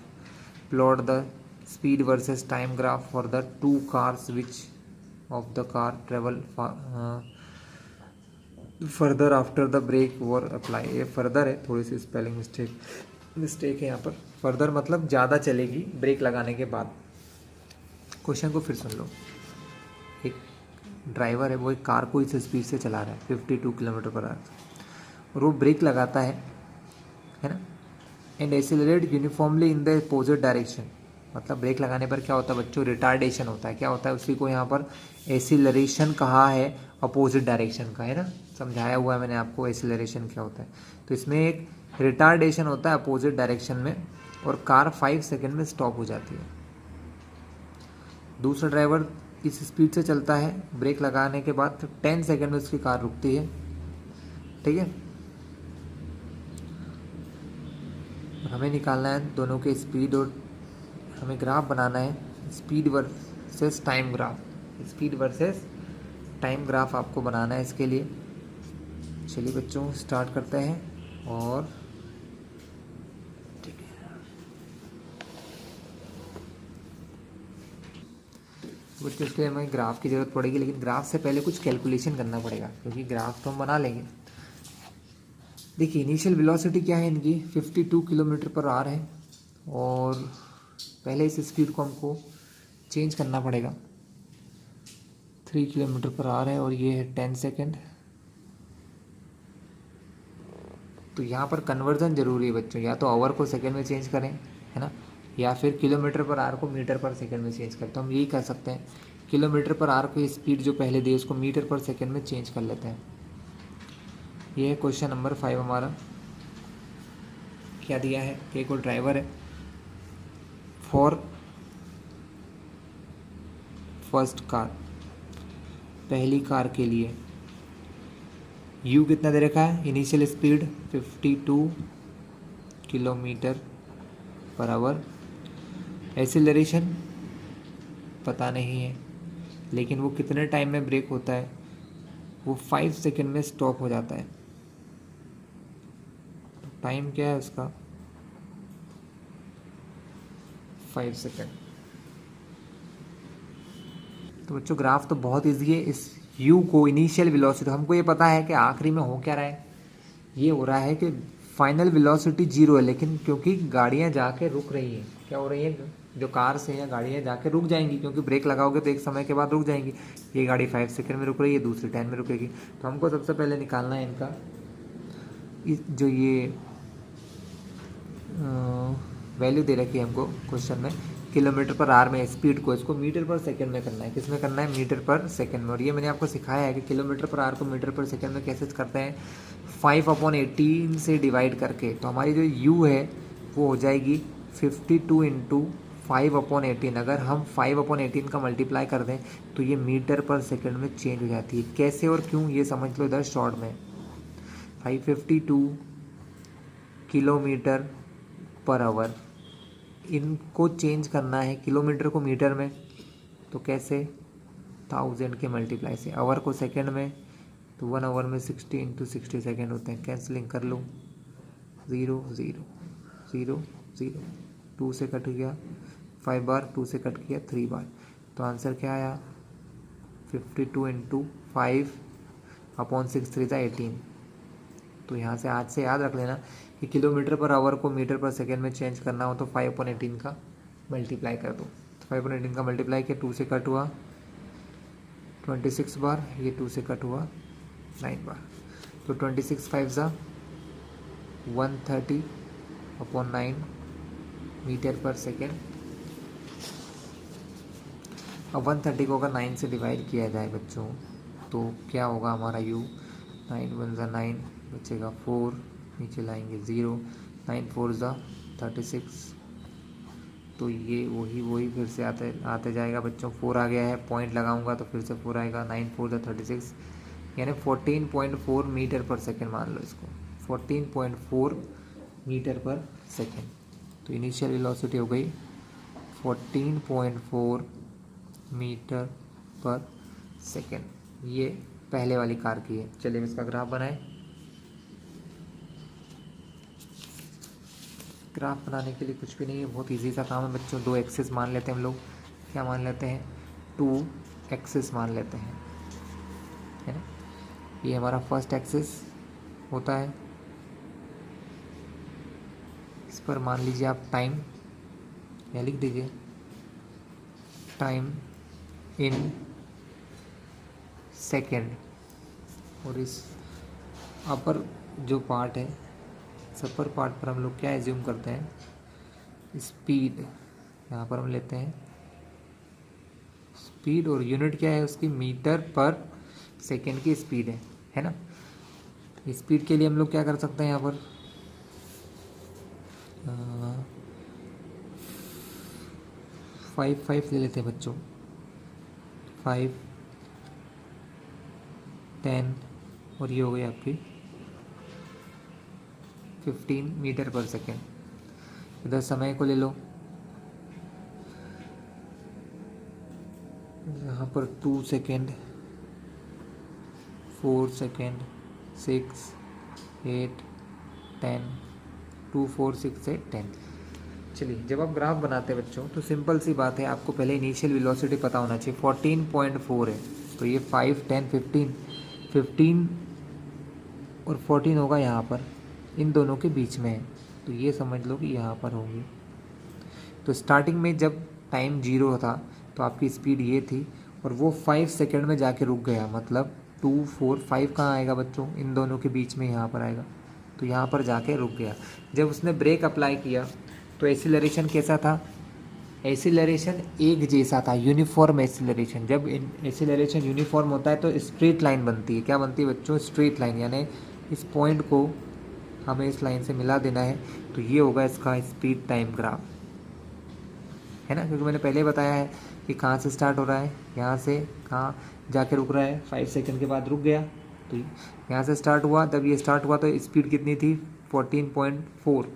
plot the speed versus time graph for the two cars. Which of the car travel further after the brake were apply. ये further है, थोड़ी सी spelling mistake है यहाँ पर। Further मतलब ज़्यादा चलेगी break लगाने के बाद। क्वेश्चन को फिर सुन लो। एक ड्राइवर है, वो एक कार को इस स्पीड से चला रहा है 52 किलोमीटर पर आवर, और वो ब्रेक लगाता है ना, and accelerate uniformly in the opposite direction. मतलब ब्रेक लगाने पर क्या होता है बच्चों, रिटार्डेशन होता है। क्या होता है, उसी को यहाँ पर एक्सीलरेशन कहा है, अपोजिट डायरेक्शन का, है ना, समझाया हुआ है मैंने आपको एक्सीलरेशन क्या होता है। तो इसमें एक रिटार्डेशन होता है अपोजिट डायरेक्शन में, और कार 5 सेकंड में स्टॉप हो जाती है। दूसरा ड्राइवर इस स्पीड से चलता है, ब्रेक लगाने के बाद 10 सेकंड में उसकी कार रुकती है, ठीक है। हमें निकालना है दोनों के स्पीड, और हमें ग्राफ बनाना है speed versus time graph. Speed versus time graph आपको बनाना है इसके लिए। चलिए बच्चों स्टार्ट करते हैं। और ठीक है बच्चों, इसके लिए हमें ग्राफ की ज़रूरत पड़ेगी, लेकिन ग्राफ से पहले कुछ कैलकुलेशन करना पड़ेगा, क्योंकि ग्राफ तो हम बना लेंगे। देखिए इनिशियल वेलोसिटी क्या है इनकी 52 किलोमीटर पर आवर है, और पहले इस स्पीड को हमको चेंज करना पड़ेगा। 3 किलोमीटर पर आवर है और ये है 10 सेकेंड। तो यहाँ पर कन्वर्जन जरूरी है बच्चों, या तो आवर को सेकेंड में चेंज करें, है ना, या फिर किलोमीटर पर आवर को मीटर पर सेकेंड में चेंज करें। तो हम यही कर सकते हैं, किलोमीटर पर आवर की स्पीड जो पहले दी उसको मीटर पर सेकेंड में चेंज कर लेते हैं। ये है क्वेश्चन नंबर 5 हमारा। क्या दिया है कि एक और ड्राइवर है फॉर फर्स्ट कार, पहली कार के लिए u कितना दे रखा है, initial speed 52 kilometre per hour, acceleration पता नहीं है, लेकिन वो कितने टाइम में ब्रेक होता है, वो 5 सेकेंड में स्टॉप हो जाता है। तो टाइम क्या है उसका, 5 सेकेंड। तो बच्चों ग्राफ तो बहुत ईजी है। इस u को इनिशियल वेलोसिटी, हमको ये पता है कि आखिरी में हो क्या रहा है, ये हो रहा है कि फाइनल वेलोसिटी 0 है, लेकिन क्योंकि गाड़ियाँ जाके रुक रही हैं, क्या हो रही है, जो कार से हैं गाड़ियाँ जाके रुक जाएंगी, क्योंकि ब्रेक लगाओगे तो एक समय के बाद रुक जाएंगी। ये गाड़ी 5 सेकंड में रुक रही है, दूसरी 10 में रुकेगी। तो हमको सबसे पहले निकालना है इनका जो ये वैल्यू दे रखी है हमको क्वेश्चन में, किलोमीटर पर आवर में स्पीड को, इसको मीटर पर सेकंड में करना है। किस में करना है, मीटर पर सेकंड में। और ये मैंने आपको सिखाया है कि किलोमीटर पर आवर को मीटर पर सेकंड में कैसे करते हैं, 5/18 से डिवाइड करके। तो हमारी जो u है वो हो जाएगी 52 इंटू 5/18। अगर हम 5/18 का मल्टीप्लाई कर दें तो ये मीटर पर सेकंड में चेंज हो जाती है। कैसे और क्यों ये समझ लो इधर शॉर्ट में। 552 किलोमीटर पर आवर, इनको चेंज करना है किलोमीटर को मीटर में, तो कैसे, 1000 के मल्टीप्लाई से। आवर को सेकंड में, तो 1 आवर में 60 इंटू 60 सेकेंड होते हैं। कैंसलिंग कर लो, 0 0 0 0, 2 से कट गया 5 बार, 2 से कट गया 3 बार। तो आंसर क्या आया, 52 इंटू 5/6 3 18। तो यहाँ से आज से याद रख लेना कि किलोमीटर पर आवर को मीटर पर सेकेंड में चेंज करना हो तो 5/18 का मल्टीप्लाई कर दो। तो 5/18 का मल्टीप्लाई किया, 2 से कट हुआ 26 बार, ये 2 से कट हुआ 9 बार। तो 26 5 ज़ा 130/9 मीटर पर सेकेंड। अब 130 को अगर 9 से डिवाइड किया जाए बच्चों तो क्या होगा हमारा u, 9 1 ज़ा 9, बचेगा 4, नीचे लाएंगे 0, 9 4 ज़ा 36। तो ये वही फिर से आते जाएगा बच्चों। 4 आ गया है, पॉइंट लगाऊंगा तो फिर से 4 आएगा, 9 4 ज़ा 36, यानी 14.4 मीटर पर सेकेंड मान लो इसको, 14.4 मीटर पर सेकेंड। तो इनिशियल वेलोसिटी हो गई 14.4 मीटर पर सेकेंड। ये पहले वाली कार की है। चलिए इसका ग्राफ बनाएं। ग्राफ बनाने के लिए कुछ भी नहीं है, बहुत इजी सा काम है बच्चों। 2 एक्सिस मान लेते हैं हम लोग, क्या मान लेते हैं, 2 एक्सिस मान लेते हैं, है ना। ये हमारा फर्स्ट एक्सिस होता है, इस पर मान लीजिए आप टाइम, या लिख दीजिए टाइम इन सेकेंड। और इस अपर जो पार्ट है, इस अपर पार्ट पर हम लोग क्या एज्यूम करते हैं, स्पीड यहाँ पर हम लेते हैं स्पीड, और यूनिट क्या है उसकी, मीटर पर सेकेंड की स्पीड है ना। स्पीड के लिए हम लोग क्या कर सकते हैं, यहाँ पर 5 ले लेते हैं बच्चों, 5 10, और ये हो गई आपकी 15 मीटर पर सेकेंड। इधर समय को ले लो, यहाँ पर 2 सेकेंड, 4 सेकेंड, 6 8 10, 2 4 6 8 10। चलिए जब आप ग्राफ बनाते हैं बच्चों तो सिंपल सी बात है, आपको पहले इनिशियल वेलोसिटी पता होना चाहिए। 14.4 है, तो ये 5 10 15 और 14 होगा यहाँ पर, इन दोनों के बीच में है, तो ये समझ लो कि यहाँ पर होंगी। तो स्टार्टिंग में जब टाइम 0 था तो आपकी स्पीड ये थी, और वो 5 सेकेंड में जाके रुक गया, मतलब 2 4 5 कहाँ आएगा बच्चों, इन दोनों के बीच में यहाँ पर आएगा, तो यहाँ पर जाके रुक गया। जब उसने ब्रेक अप्लाई किया तो एसिलरेशन कैसा था, एसिलरेशन एक जैसा था, यूनिफॉर्म एसिलरेशन। जब एसिलरेशन यूनिफॉर्म होता है तो स्ट्रेट लाइन बनती है। क्या बनती है बच्चों, स्ट्रेट लाइन, यानी इस पॉइंट को हमें इस लाइन से मिला देना है। तो ये होगा इसका स्पीड टाइम ग्राफ, है ना, क्योंकि मैंने पहले बताया है कि कहाँ से स्टार्ट हो रहा है, यहाँ से कहाँ जाके रुक रहा है, 5 सेकंड के बाद रुक गया। तो यहाँ से स्टार्ट हुआ, जब ये स्टार्ट हुआ तो स्पीड कितनी थी, 14.4।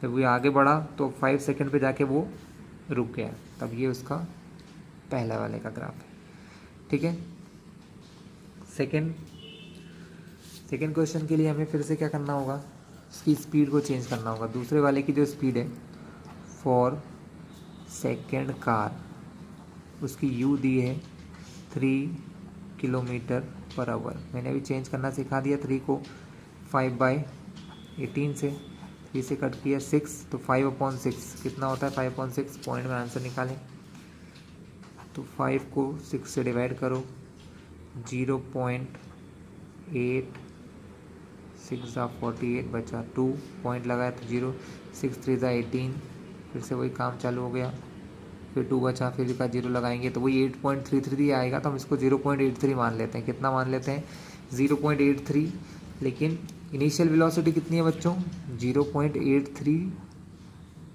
जब ये आगे बढ़ा तो 5 सेकंड पे जाके वो रुक गया, तब ये उसका पहले वाले का ग्राफ है। ठीक है, सेकेंड क्वेश्चन के लिए हमें फिर से क्या करना होगा, उसकी स्पीड को चेंज करना होगा। दूसरे वाले की जो स्पीड है फॉर सेकेंड कार, उसकी यू दी है 3 किलोमीटर पर आवर। मैंने अभी चेंज करना सिखा दिया, 3 को 5/18 से, 3 से कट किया 6, तो 5/6 कितना होता है, 5/6 पॉइंट में आंसर निकालें। तो 5 को 6 से डिवाइड करो, 0.8, 6 ज़ा 48 बचा 2, पॉइंट लगाया तो 0, 6 3 ज़ा 18, फिर से वही काम चालू हो गया, फिर 2 बचा, फिर का 0 लगाएंगे तो वही 8.33 आएगा। तो हम इसको 0.83 मान लेते हैं। कितना मान लेते हैं, 0.83। लेकिन इनिशियल वेलोसिटी कितनी है बच्चों, 0.83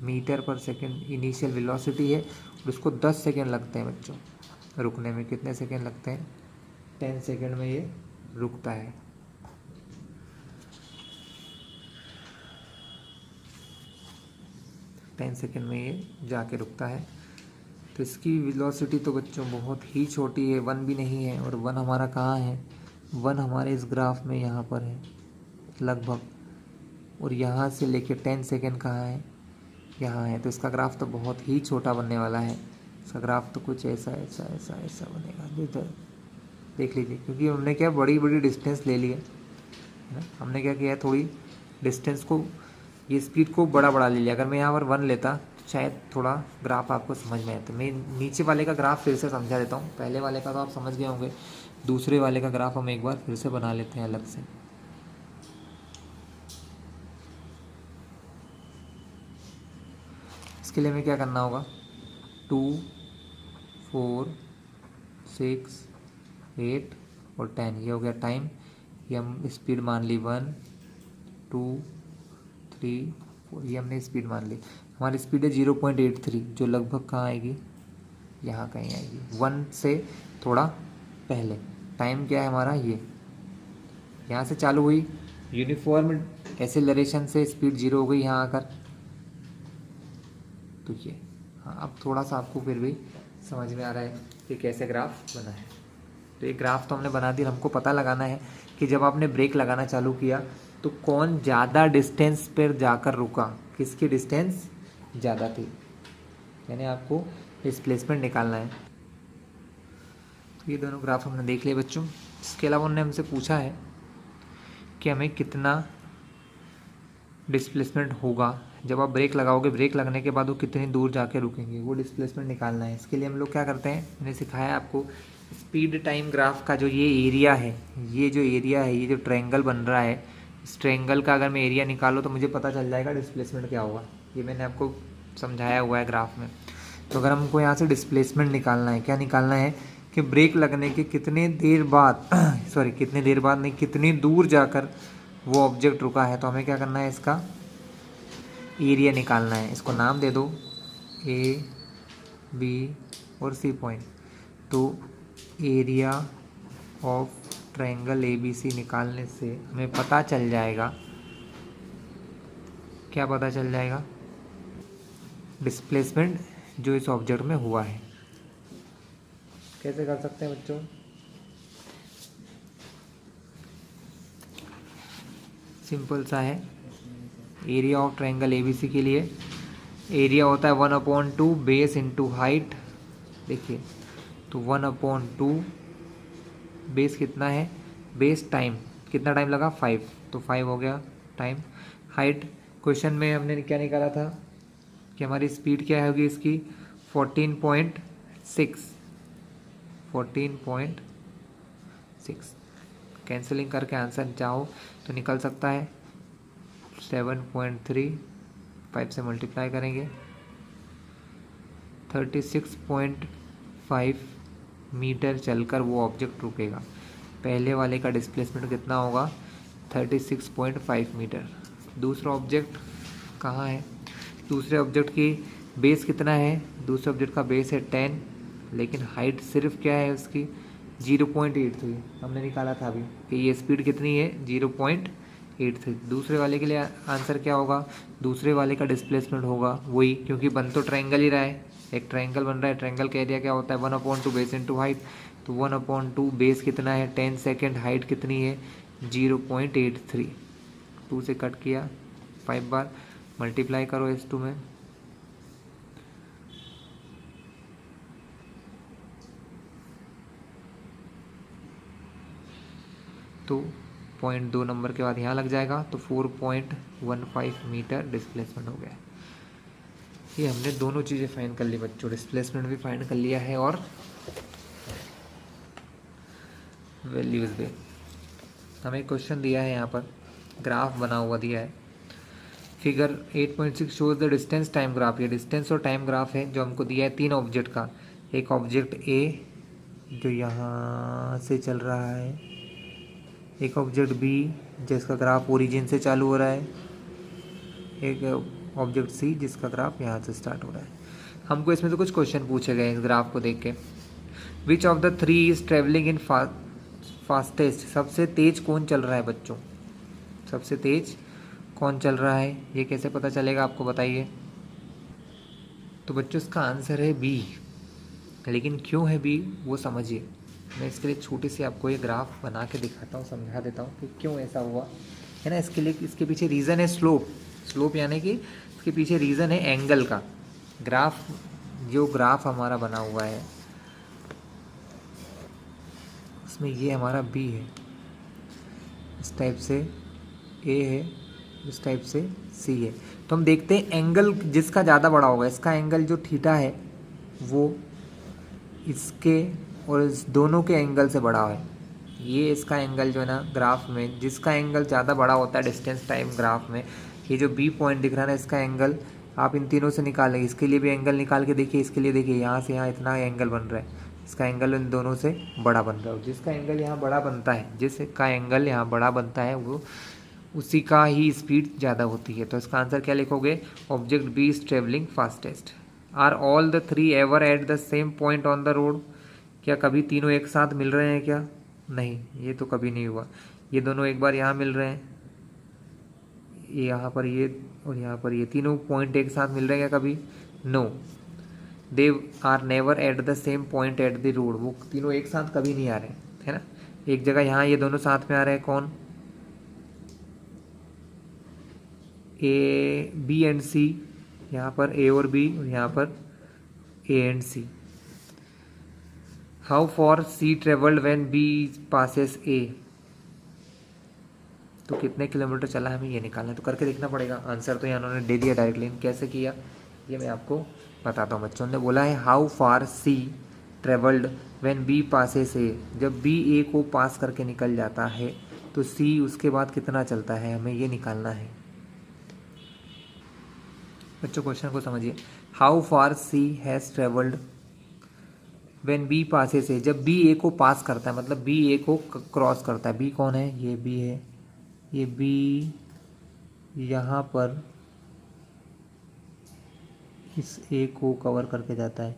metre per second initial velocity है, और उसको 10 सेकेंड लगते हैं बच्चों रुकने में। कितने सेकेंड लगते हैं, 10 सेकेंड में ये रुकता है। सेकेंड में ये जाके रुकता है। तो इसकी वेलोसिटी तो बच्चों बहुत ही छोटी है, 1 भी नहीं है। और 1 हमारा कहाँ है, 1 हमारे इस ग्राफ में यहाँ पर है लगभग, और यहाँ से लेके 10 सेकेंड कहाँ है, यहाँ है। तो इसका ग्राफ तो बहुत ही छोटा बनने वाला है। इसका ग्राफ तो कुछ ऐसा ऐसा ऐसा ऐसा बनेगा, इधर देख लीजिए। क्योंकि हमने क्या बड़ी बड़ी डिस्टेंस ले ली है ना, हमने क्या किया है, थोड़ी डिस्टेंस को, ये स्पीड को बड़ा बड़ा ले लिया। अगर मैं यहाँ पर 1 लेता तो शायद थोड़ा ग्राफ आपको समझ में आता। मैं नीचे वाले का ग्राफ फिर से समझा देता हूँ। पहले वाले का तो आप समझ गए होंगे, दूसरे वाले का ग्राफ हम एक बार फिर से बना लेते हैं अलग से। इसके लिए हमें क्या करना होगा, 2 4 6 8 और 10, ये हो गया टाइम। ये हम स्पीड मान ली 1 2 3 4, ये हमने स्पीड मान ली। हमारी स्पीड है 0.83, जो लगभग कहाँ आएगी, यहाँ कहीं आएगी, 1 से थोड़ा पहले। टाइम क्या है हमारा, ये यहाँ से चालू हुई, यूनिफॉर्म एक्सेलरेशन से स्पीड 0 हो गई यहाँ आकर। तो ये हाँ, अब थोड़ा सा आपको फिर भी समझ में आ रहा है कि कैसे ग्राफ बना है। तो ये ग्राफ तो हमने बना दी। हमको पता लगाना है कि जब आपने ब्रेक लगाना चालू किया तो कौन ज़्यादा डिस्टेंस पर जाकर रुका, किसकी डिस्टेंस ज़्यादा थी, यानी आपको डिस्प्लेसमेंट निकालना है। तो ये दोनों ग्राफ हमने देख लिए बच्चों। इसके अलावा उन्होंने हमसे पूछा है कि हमें कितना डिस्प्लेसमेंट होगा जब आप ब्रेक लगाओगे, ब्रेक लगने के बाद वो कितनी दूर जाके रुकेंगे, वो डिस्प्लेसमेंट निकालना है। इसके लिए हम लोग क्या करते हैं, मैंने सिखाया आपको, स्पीड टाइम ग्राफ का जो ये एरिया है, ये जो एरिया है, ये जो ट्रायंगल बन रहा है, इस ट्रायंगल का अगर मैं एरिया निकालो तो मुझे पता चल जाएगा डिस्प्लेसमेंट क्या होगा। ये मैंने आपको समझाया हुआ है ग्राफ में। तो अगर हमको यहाँ से डिस्प्लेसमेंट निकालना है, क्या निकालना है कि ब्रेक लगने के कितने देर बाद कितने देर बाद नहीं, कितनी दूर जाकर वो ऑब्जेक्ट रुका है। तो हमें क्या करना है, इसका एरिया निकालना है। इसको नाम दे दो ए बी और सी पॉइंट। तो एरिया ऑफ ट्रायंगल ABC निकालने से हमें पता चल जाएगा, क्या पता चल जाएगा, डिस्प्लेसमेंट जो इस ऑब्जेक्ट में हुआ है। कैसे कर सकते हैं बच्चों, सिंपल सा है। एरिया ऑफ ट्रायंगल ABC के लिए एरिया होता है 1/2 बेस इंटू हाइट। देखिए, तो 1/2 बेस कितना है, बेस टाइम, कितना टाइम लगा 5, तो 5 हो गया टाइम। हाइट क्वेश्चन में हमने क्या निकाला था कि हमारी स्पीड क्या होगी इसकी, 14.6 कैंसलिंग करके आंसर चाहो तो निकल सकता है 7.3, 5 से मल्टीप्लाई करेंगे 36.5 मीटर चलकर वो ऑब्जेक्ट रुकेगा। पहले वाले का डिस्प्लेसमेंट कितना होगा, 36.5 मीटर। दूसरा ऑब्जेक्ट कहाँ है, दूसरे ऑब्जेक्ट की बेस कितना है, दूसरे ऑब्जेक्ट का बेस है 10, लेकिन हाइट सिर्फ क्या है उसकी 0.83, हमने निकाला था अभी कि ये स्पीड कितनी है 0.83। दूसरे वाले के लिए आंसर क्या होगा, दूसरे वाले का डिस्प्लेसमेंट होगा वही, क्योंकि बन तो ट्रायंगल ही रहा है, एक ट्रायंगल बन रहा है, ट्रायंगल का एरिया क्या होता है 1/2 बेस इंटू हाइट, तो 1/2 बेस कितना है 10 सेकेंड, हाइट कितनी है 0.83, 2 से कट किया 5 बार, मल्टीप्लाई करो S2 में, तो 0.2 नंबर के बाद यहाँ लग जाएगा, तो 4.15 मीटर डिस्प्लेसमेंट हो गया। ये हमने दोनों चीज़ें फाइंड कर ली बच्चों, डिस्प्लेसमेंट भी फाइंड कर लिया है और वैल्यूज़ भी। हमें क्वेश्चन दिया है, यहाँ पर ग्राफ बना हुआ दिया है, figure 8.6 shows the distance time graph. ये डिस्टेंस और टाइम ग्राफ है जो हमको दिया है 3 ऑब्जेक्ट का, एक ऑब्जेक्ट ए जो यहाँ से चल रहा है, एक ऑब्जेक्ट बी जिसका ग्राफ ओरिजिन से चालू हो रहा है, एक ऑब्जेक्ट सी जिसका ग्राफ यहाँ से स्टार्ट हो रहा है। हमको इसमें से कुछ क्वेश्चन पूछे गए इस ग्राफ को देख के। Which of the three is travelling in fastest, सबसे तेज कौन चल रहा है बच्चों, सबसे तेज कौन चल रहा है, ये कैसे पता चलेगा आपको बताइए। तो बच्चों इसका आंसर है बी, लेकिन क्यों है बी वो समझिए। मैं इसके लिए छोटी सी आपको ये ग्राफ बना के दिखाता हूँ, समझा देता हूँ कि क्यों ऐसा हुआ है ना। इसके लिए इसके पीछे रीज़न है स्लोप, स्लोप यानी कि इसके पीछे रीज़न है एंगल का। ग्राफ, जो ग्राफ हमारा बना हुआ है उसमें ये हमारा बी है, इस टाइप से ए है, इस टाइप से सी है। तो हम देखते हैं एंगल जिसका ज़्यादा बड़ा होगा, इसका एंगल जो थीटा है वो इसके और इस दोनों के एंगल से बड़ा है। ये इसका एंगल जो है ना ग्राफ में, जिसका एंगल ज़्यादा बड़ा होता है डिस्टेंस टाइम ग्राफ में, ये जो बी पॉइंट दिख रहा है ना, इसका एंगल आप इन तीनों से निकालेंगे। इसके लिए भी एंगल निकाल के देखिए, इसके लिए देखिए यहाँ से यहाँ इतना एंगल बन रहा है, इसका एंगल इन दोनों से बड़ा बन रहा है। जिसका एंगल यहाँ बड़ा बनता है, जिसका एंगल यहाँ बड़ा बनता है वो उसी का ही स्पीड ज़्यादा होती है। तो इसका आंसर क्या लिखोगे, object B is travelling fastest. Are all the three ever at the same point on the road, क्या कभी तीनों एक साथ मिल रहे हैं क्या, नहीं, ये तो कभी नहीं हुआ। ये दोनों एक बार यहाँ मिल रहे हैं, यहाँ पर ये और यहाँ पर ये तीनों पॉइंट एक साथ मिल रहे हैं क्या कभी, no. They are never at the same point at the road, वो तीनों एक साथ कभी नहीं आ रहे है ना। एक जगह यहाँ ये दोनों साथ में आ रहे हैं, कौन, ए बी एंड सी, यहाँ पर ए और बी और यहाँ पर A and C. How far C travelled when B passes A, तो कितने किलोमीटर चला हमें ये निकालना है, तो करके देखना पड़ेगा। आंसर तो यहाँ उन्होंने दे दिया डायरेक्टली, कैसे किया ये मैं आपको बताता हूँ। बच्चों ने बोला है how far C travelled when B passes A, जब बी ए को पास करके निकल जाता है तो सी उसके बाद कितना चलता है, हमें ये निकालना है। बच्चों क्वेश्चन को समझिए, how far C has travelled when B passes A, जब बी ए को पास करता है मतलब बी ए को क्रॉस करता है। बी कौन है, ये बी है, ये बी यहाँ पर इस ए को कवर करके जाता है।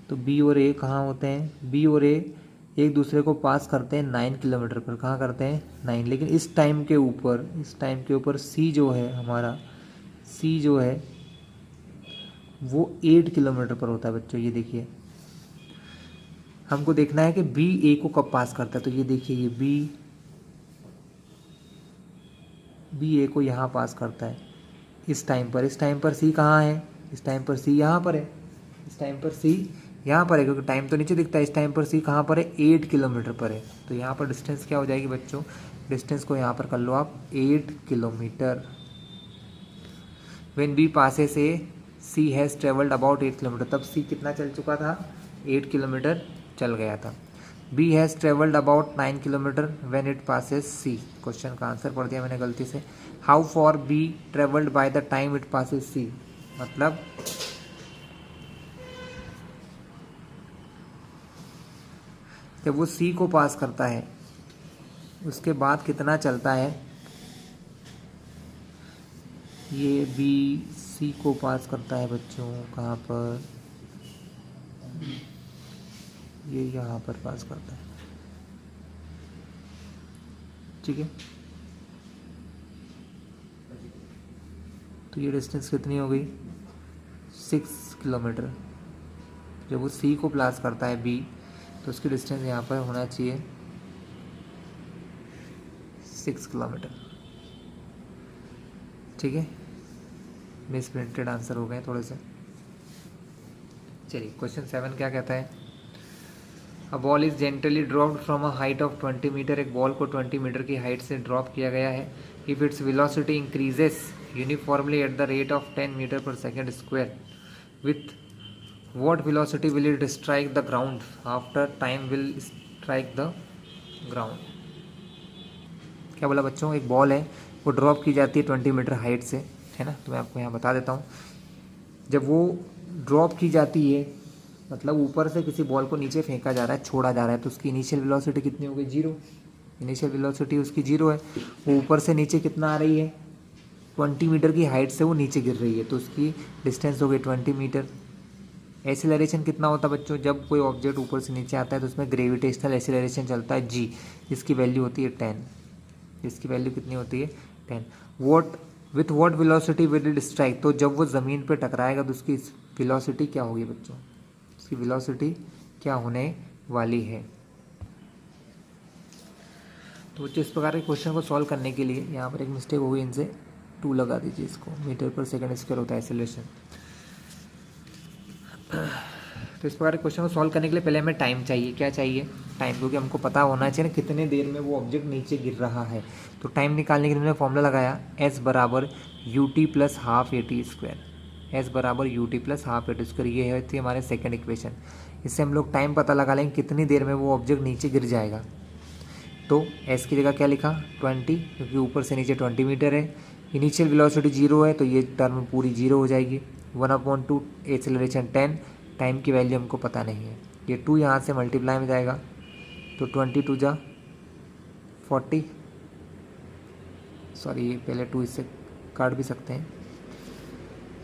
तो बी और ए कहाँ होते हैं, बी और ए एक दूसरे को पास करते हैं 9 किलोमीटर पर, कहाँ करते हैं 9। लेकिन इस टाइम के ऊपर सी जो है हमारा, सी जो है वो 8 किलोमीटर पर होता है बच्चों। ये देखिए हमको देखना है कि बी ए को कब पास करता है, तो ये देखिए ये बी ए को यहाँ पास करता है इस टाइम पर सी कहाँ है, इस टाइम पर सी यहाँ पर है, इस टाइम पर सी यहाँ पर है, क्योंकि टाइम तो नीचे दिखता है। इस टाइम पर सी कहाँ पर है, 8 किलोमीटर पर है। तो यहाँ पर डिस्टेंस क्या हो जाएगी बच्चों, डिस्टेंस को यहाँ पर कर लो आप 8 kilometre. When B passes A C has travelled about 8 kilometre, तब सी कितना चल चुका था, 8 किलोमीटर चल गया था। B has travelled about 9 kilometre when it passes C, question का आंसर पढ़ दिया मैंने गलती से। How far B travelled by the time it passes C, मतलब जब वो सी को पास करता है उसके बाद कितना चलता है। ये बी सी को पास करता है बच्चों, कहाँ पर, ये यहाँ पर पास करता है, ठीक है। तो ये डिस्टेंस कितनी हो गई, 6 किलोमीटर। जब वो सी को पास करता है बी, तो उसकी डिस्टेंस यहाँ पर होना चाहिए 6 किलोमीटर। ठीक है, मिस प्रिंटेड आंसर हो गए थोड़े से। चलिए क्वेश्चन 7 क्या कहता है, a ball is gently dropped from a height of 20 metre. एक बॉल को 20 मीटर की हाइट से ड्रॉप किया गया है। If its velocity increases uniformly at the rate of 10 metre per second square, with what velocity will it strike the ground after time will strike the ground. क्या बोला बच्चों, एक बॉल है वो ड्रॉप की जाती है 20 मीटर हाइट से, है ना। तो मैं आपको यहाँ बता देता हूँ, जब वो ड्रॉप की जाती है मतलब ऊपर से किसी बॉल को नीचे फेंका जा रहा है, छोड़ा जा रहा है, तो उसकी इनिशियल वेलोसिटी कितनी हो गई, 0। इनिशियल वेलोसिटी उसकी 0 है। वो ऊपर से नीचे कितना आ रही है, 20 मीटर की हाइट से वो नीचे गिर रही है, तो उसकी डिस्टेंस हो गई 20 मीटर। एसिलरेशन कितना होता है बच्चों, जब कोई ऑब्जेक्ट ऊपर से नीचे आता है तो उसमें ग्रेविटेशनल एसिलरेशन चलता है g, जिसकी वैल्यू होती है 10। जिसकी वैल्यू कितनी होती है, 10। With what velocity will it strike, तो जब वो ज़मीन पे टकराएगा तो उसकी वेलोसिटी क्या होगी बच्चों, उसकी वेलोसिटी क्या होने वाली है। तो बच्चों इस प्रकार के क्वेश्चन को सॉल्व करने के लिए यहाँ पर एक मिस्टेक हो गई, इनसे 2 लगा दीजिए, इसको मीटर पर सेकंड स्क्वायर होता है एक्सेलरेशन। तो इस प्रकार के क्वेश्चन को सॉल्व करने के लिए पहले हमें टाइम चाहिए। क्या चाहिए, टाइम, क्योंकि हमको पता होना चाहिए ना कितने देर में वो ऑब्जेक्ट नीचे गिर रहा है। तो टाइम निकालने के लिए मैंने फॉर्मूला लगाया, s बराबर ut plus half a t square. s बराबर ut plus half a t square, ये है थी हमारे सेकंड इक्वेशन। इससे हम लोग टाइम पता लगा लेंगे कितनी देर में वो ऑब्जेक्ट नीचे गिर जाएगा। तो s की जगह क्या लिखा, 20, क्योंकि ऊपर से नीचे 20 मीटर है। इनिशियल वेलोसिटी 0 है, तो ये टर्म पूरी 0 हो जाएगी। 1/2 एक्सेलरेशन 10, टाइम की वैल्यू हमको पता नहीं है। ये 2 यहाँ से मल्टीप्लाई में जाएगा, तो 22 जा 40, सॉरी ये पहले 2 इससे काट भी सकते हैं,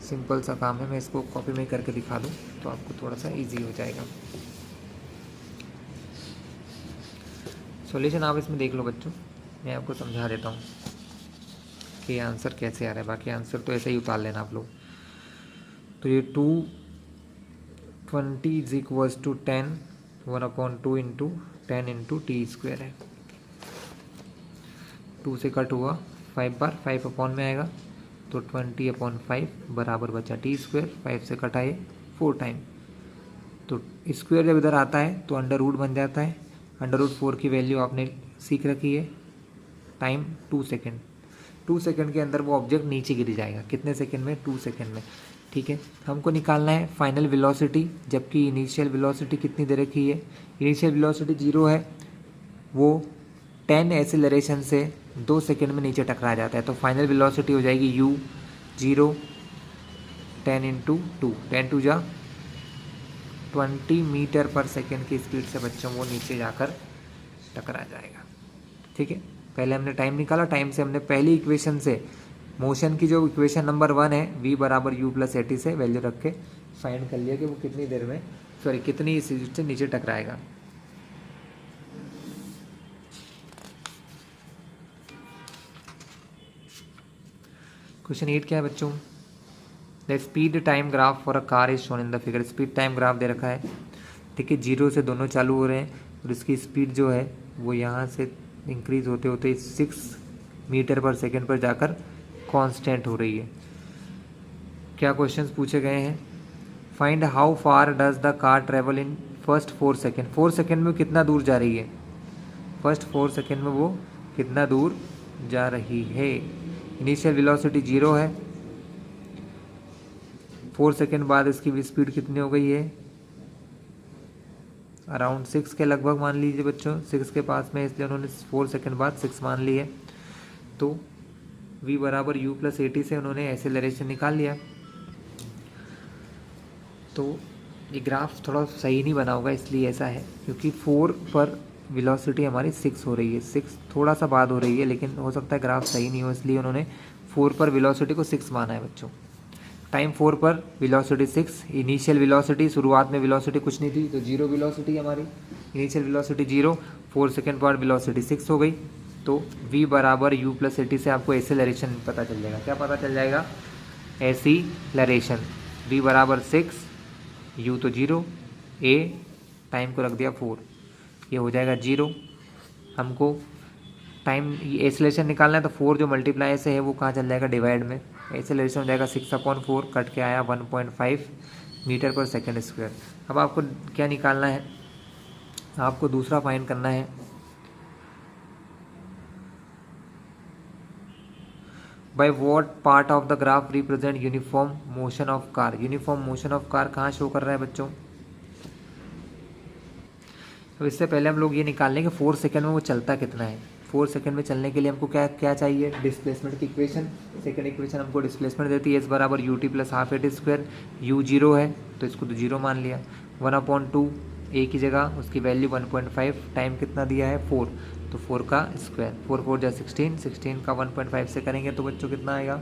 सिंपल सा काम है। मैं इसको कॉपी में करके दिखा दूँ तो आपको थोड़ा सा इजी हो जाएगा। सॉल्यूशन आप इसमें देख लो बच्चों, मैं आपको समझा देता हूँ कि आंसर कैसे आ रहा है। बाकी आंसर तो ऐसे ही उतार लेना आप लोग। तो ये 220 is equals to 10, 1/2 into 10 into t square है। 2 से कट हुआ 5 बार, 5 अपॉन में आएगा, तो 20/5 बराबर बचा टी स्क्वायर। 5 से कटाए 4 टाइम, तो स्क्वायर जब इधर आता है तो अंडर रूट बन जाता है। अंडर रूट 4 की वैल्यू आपने सीख रखी है। Time 2 second. 2 सेकेंड के अंदर वो ऑब्जेक्ट नीचे गिर जाएगा। कितने सेकेंड में, 2 सेकेंड में। ठीक है, हमको निकालना है फाइनल वेलोसिटी, जबकि इनिशियल वेलोसिटी कितनी दे रखी है, इनिशियल वेलोसिटी 0 है। वो 10 एक्सेलरेशन से 2 सेकेंड में नीचे टकरा जाता है, तो फाइनल वेलोसिटी हो जाएगी u 0 10 इंटू 2, 10 2 जा 20 मीटर पर सेकेंड की स्पीड से बच्चों वो नीचे जाकर टकरा जाएगा। ठीक है, पहले हमने टाइम निकाला, टाइम से हमने पहली इक्वेशन से मोशन की जो इक्वेशन नंबर 1 है v बराबर u प्लस ए टी से वैल्यू रख के फाइंड कर लिया कि वो कितनी देर में, सॉरी कितनी स्पीड से नीचे टकराएगा। क्वेश्चन 8 क्या है बच्चों, the speed time graph for a car is shown in the figure. Speed time graph दे रखा है। ठीक है, 0 से दोनों चालू हो रहे हैं और इसकी स्पीड जो है वो यहाँ से इंक्रीज होते होते 6 मीटर पर सेकेंड पर जाकर कांस्टेंट हो रही है। क्या क्वेश्चंस पूछे गए हैं, find how far does the car travel in first 4 second. 4 second में कितना दूर जा रही है, फर्स्ट 4 सेकेंड में वो कितना दूर जा रही है। इनिशियल वेलोसिटी 0 है, 4 सेकेंड बाद इसकी स्पीड कितनी हो गई है, अराउंड 6 के लगभग मान लीजिए बच्चों, 6 के पास में, इसलिए उन्होंने 4 सेकेंड बाद 6 मान ली है। तो v बराबर u प्लस ए टी से उन्होंने एक्सेलरेशन निकाल लिया। तो ये ग्राफ थोड़ा सही नहीं बना होगा, इसलिए ऐसा है क्योंकि 4 पर वेलोसिटी हमारी 6 हो रही है, 6 थोड़ा सा बाद हो रही है, लेकिन हो सकता है ग्राफ सही नहीं हो, इसलिए उन्होंने 4 पर वेलोसिटी को 6 माना है बच्चों। टाइम 4 पर वेलोसिटी 6, इनिशियल वेलोसिटी, शुरुआत में वेलोसिटी कुछ नहीं थी तो 0 वेलोसिटी हमारी, इनिशियल वेलोसिटी 0, 4 सेकेंड बाद वेलोसिटी 6 हो गई। तो v बराबर u प्लस ए टी से आपको एक्सेलरेशन पता चल जाएगा। क्या पता चल जाएगा, एक्सीलरेशन। v बराबर 6, u तो 0, ए टाइम को रख दिया 4, ये हो जाएगा 0। हमको टाइम एक्सेलरेशन निकालना है तो 4 जो मल्टीप्लाई से है वो कहाँ चल जाएगा, डिवाइड में। एक्सेलरेशन हो जाएगा 6/4, कट के आया 1.5 मीटर पर सेकेंड स्क्वायर। अब आपको क्या निकालना है, आपको दूसरा फाइंड करना है, by what part of the graph represent uniform motion of car. Uniform motion of car कहाँ शो कर रहा है बच्चों। अब इससे पहले हम लोग ये निकाल लें कि 4 सेकंड में वो चलता कितना है। 4 सेकंड में चलने के लिए हमको क्या क्या चाहिए, डिस्प्लेसमेंट की इक्वेशन। सेकंड इक्वेशन हमको डिस्प्लेसमेंट देती है एस बराबर you t plus half a t square. You 0 है तो इसको तो 0 मान लिया। 1/2 ए की जगह उसकी वैल्यू 1.5, टाइम कितना दिया है 4, तो 4 का स्क्वायर। 4 4 जा 16, 16 का 1.5 से करेंगे तो बच्चों कितना आएगा,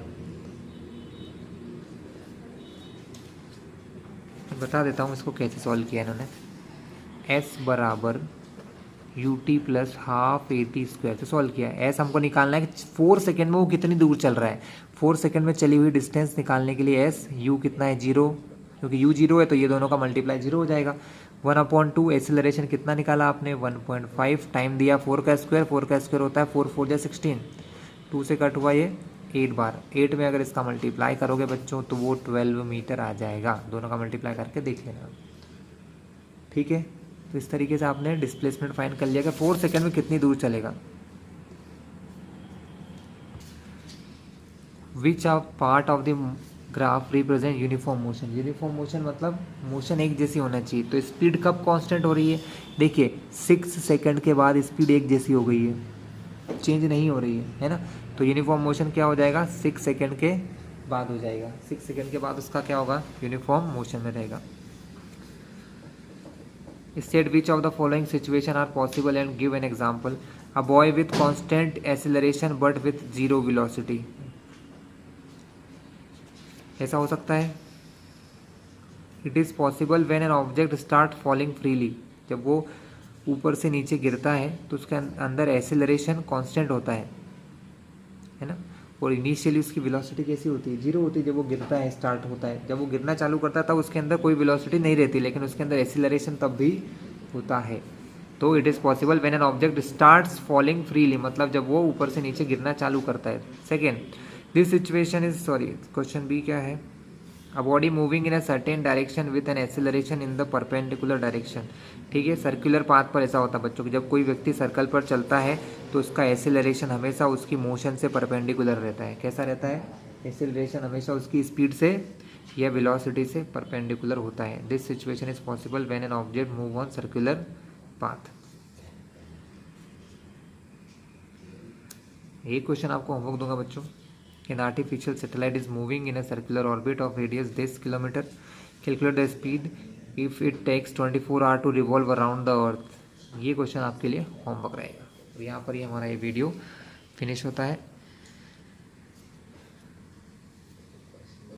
बता देता हूँ इसको कैसे सॉल्व किया इन्होंने। एस बराबर you t plus half a t square से सॉल्व किया। एस हमको निकालना है कि 4 सेकेंड में वो कितनी दूर चल रहा है। 4 सेकेंड में चली हुई डिस्टेंस निकालने के लिए एस यू कितना है 0, क्योंकि यू 0 है तो ये दोनों का मल्टीप्लाई 0 हो जाएगा। 1/2 एक्सेलरेशन कितना निकाला आपने 1.5, टाइम दिया 4 का स्क्वायर। 4 का स्क्वायर होता है 4 4 जा 16, 2 से कट हुआ ये 8 बार। 8 में अगर इसका मल्टीप्लाई करोगे बच्चों तो वो 12 मीटर आ जाएगा। दोनों का मल्टीप्लाई करके देख लेना, ठीक है। तो इस तरीके से आपने डिस्प्लेसमेंट फाइंड कर लिया कि 4 सेकंड में कितनी दूर चलेगा। Which of part of the graph represent uniform motion. Uniform motion मतलब मोशन एक जैसी होना चाहिए। तो स्पीड कब कांस्टेंट हो रही है, देखिए 6 सेकंड के बाद स्पीड एक जैसी हो गई है, चेंज नहीं हो रही है ना। तो यूनिफॉर्म मोशन क्या हो जाएगा, 6 सेकंड के बाद हो जाएगा। 6 सेकंड के बाद उसका क्या होगा, यूनिफॉर्म मोशन में रहेगा। State which of the following situation are possible and give an example. A boy with constant acceleration but with zero velocity. ऐसा हो सकता है। It is possible when an object start falling freely. जब वो ऊपर से नीचे गिरता है तो उसके अंदर एक्सेलरेशन कांस्टेंट होता है ना। और इनिशियली उसकी वेलोसिटी कैसी होती है, 0 होती है जब वो गिरता है, स्टार्ट होता है। जब वो गिरना चालू करता है तब उसके अंदर कोई वेलोसिटी नहीं रहती, लेकिन उसके अंदर एक्सीलरेशन तब भी होता है। तो it is possible when an object starts falling freely, मतलब जब वो ऊपर से नीचे गिरना चालू करता है। Second, this situation is, sorry question B क्या है, a body moving in a certain direction with an acceleration in the perpendicular direction. ठीक है, सर्कुलर पाथ पर ऐसा होता है बच्चों कि जब कोई व्यक्ति सर्कल पर चलता है तो उसका एक्सेलरेशन हमेशा उसकी मोशन से परपेंडिकुलर रहता है। कैसा रहता है, एक्सेलरेशन हमेशा उसकी स्पीड से या वेलोसिटी से परपेंडिकुलर होता है। This situation is possible when an object move on circular path. ये क्वेश्चन आपको होमवर्क दूंगा बच्चों। An artificial satellite is moving in a circular orbit of radius 10 kilometer. Calculate the speed if it takes 24 hours to revolve around the earth. ये question आपके लिए homework रहेगा। तो यहाँ पर ही हमारा ये वीडियो फिनिश होता है।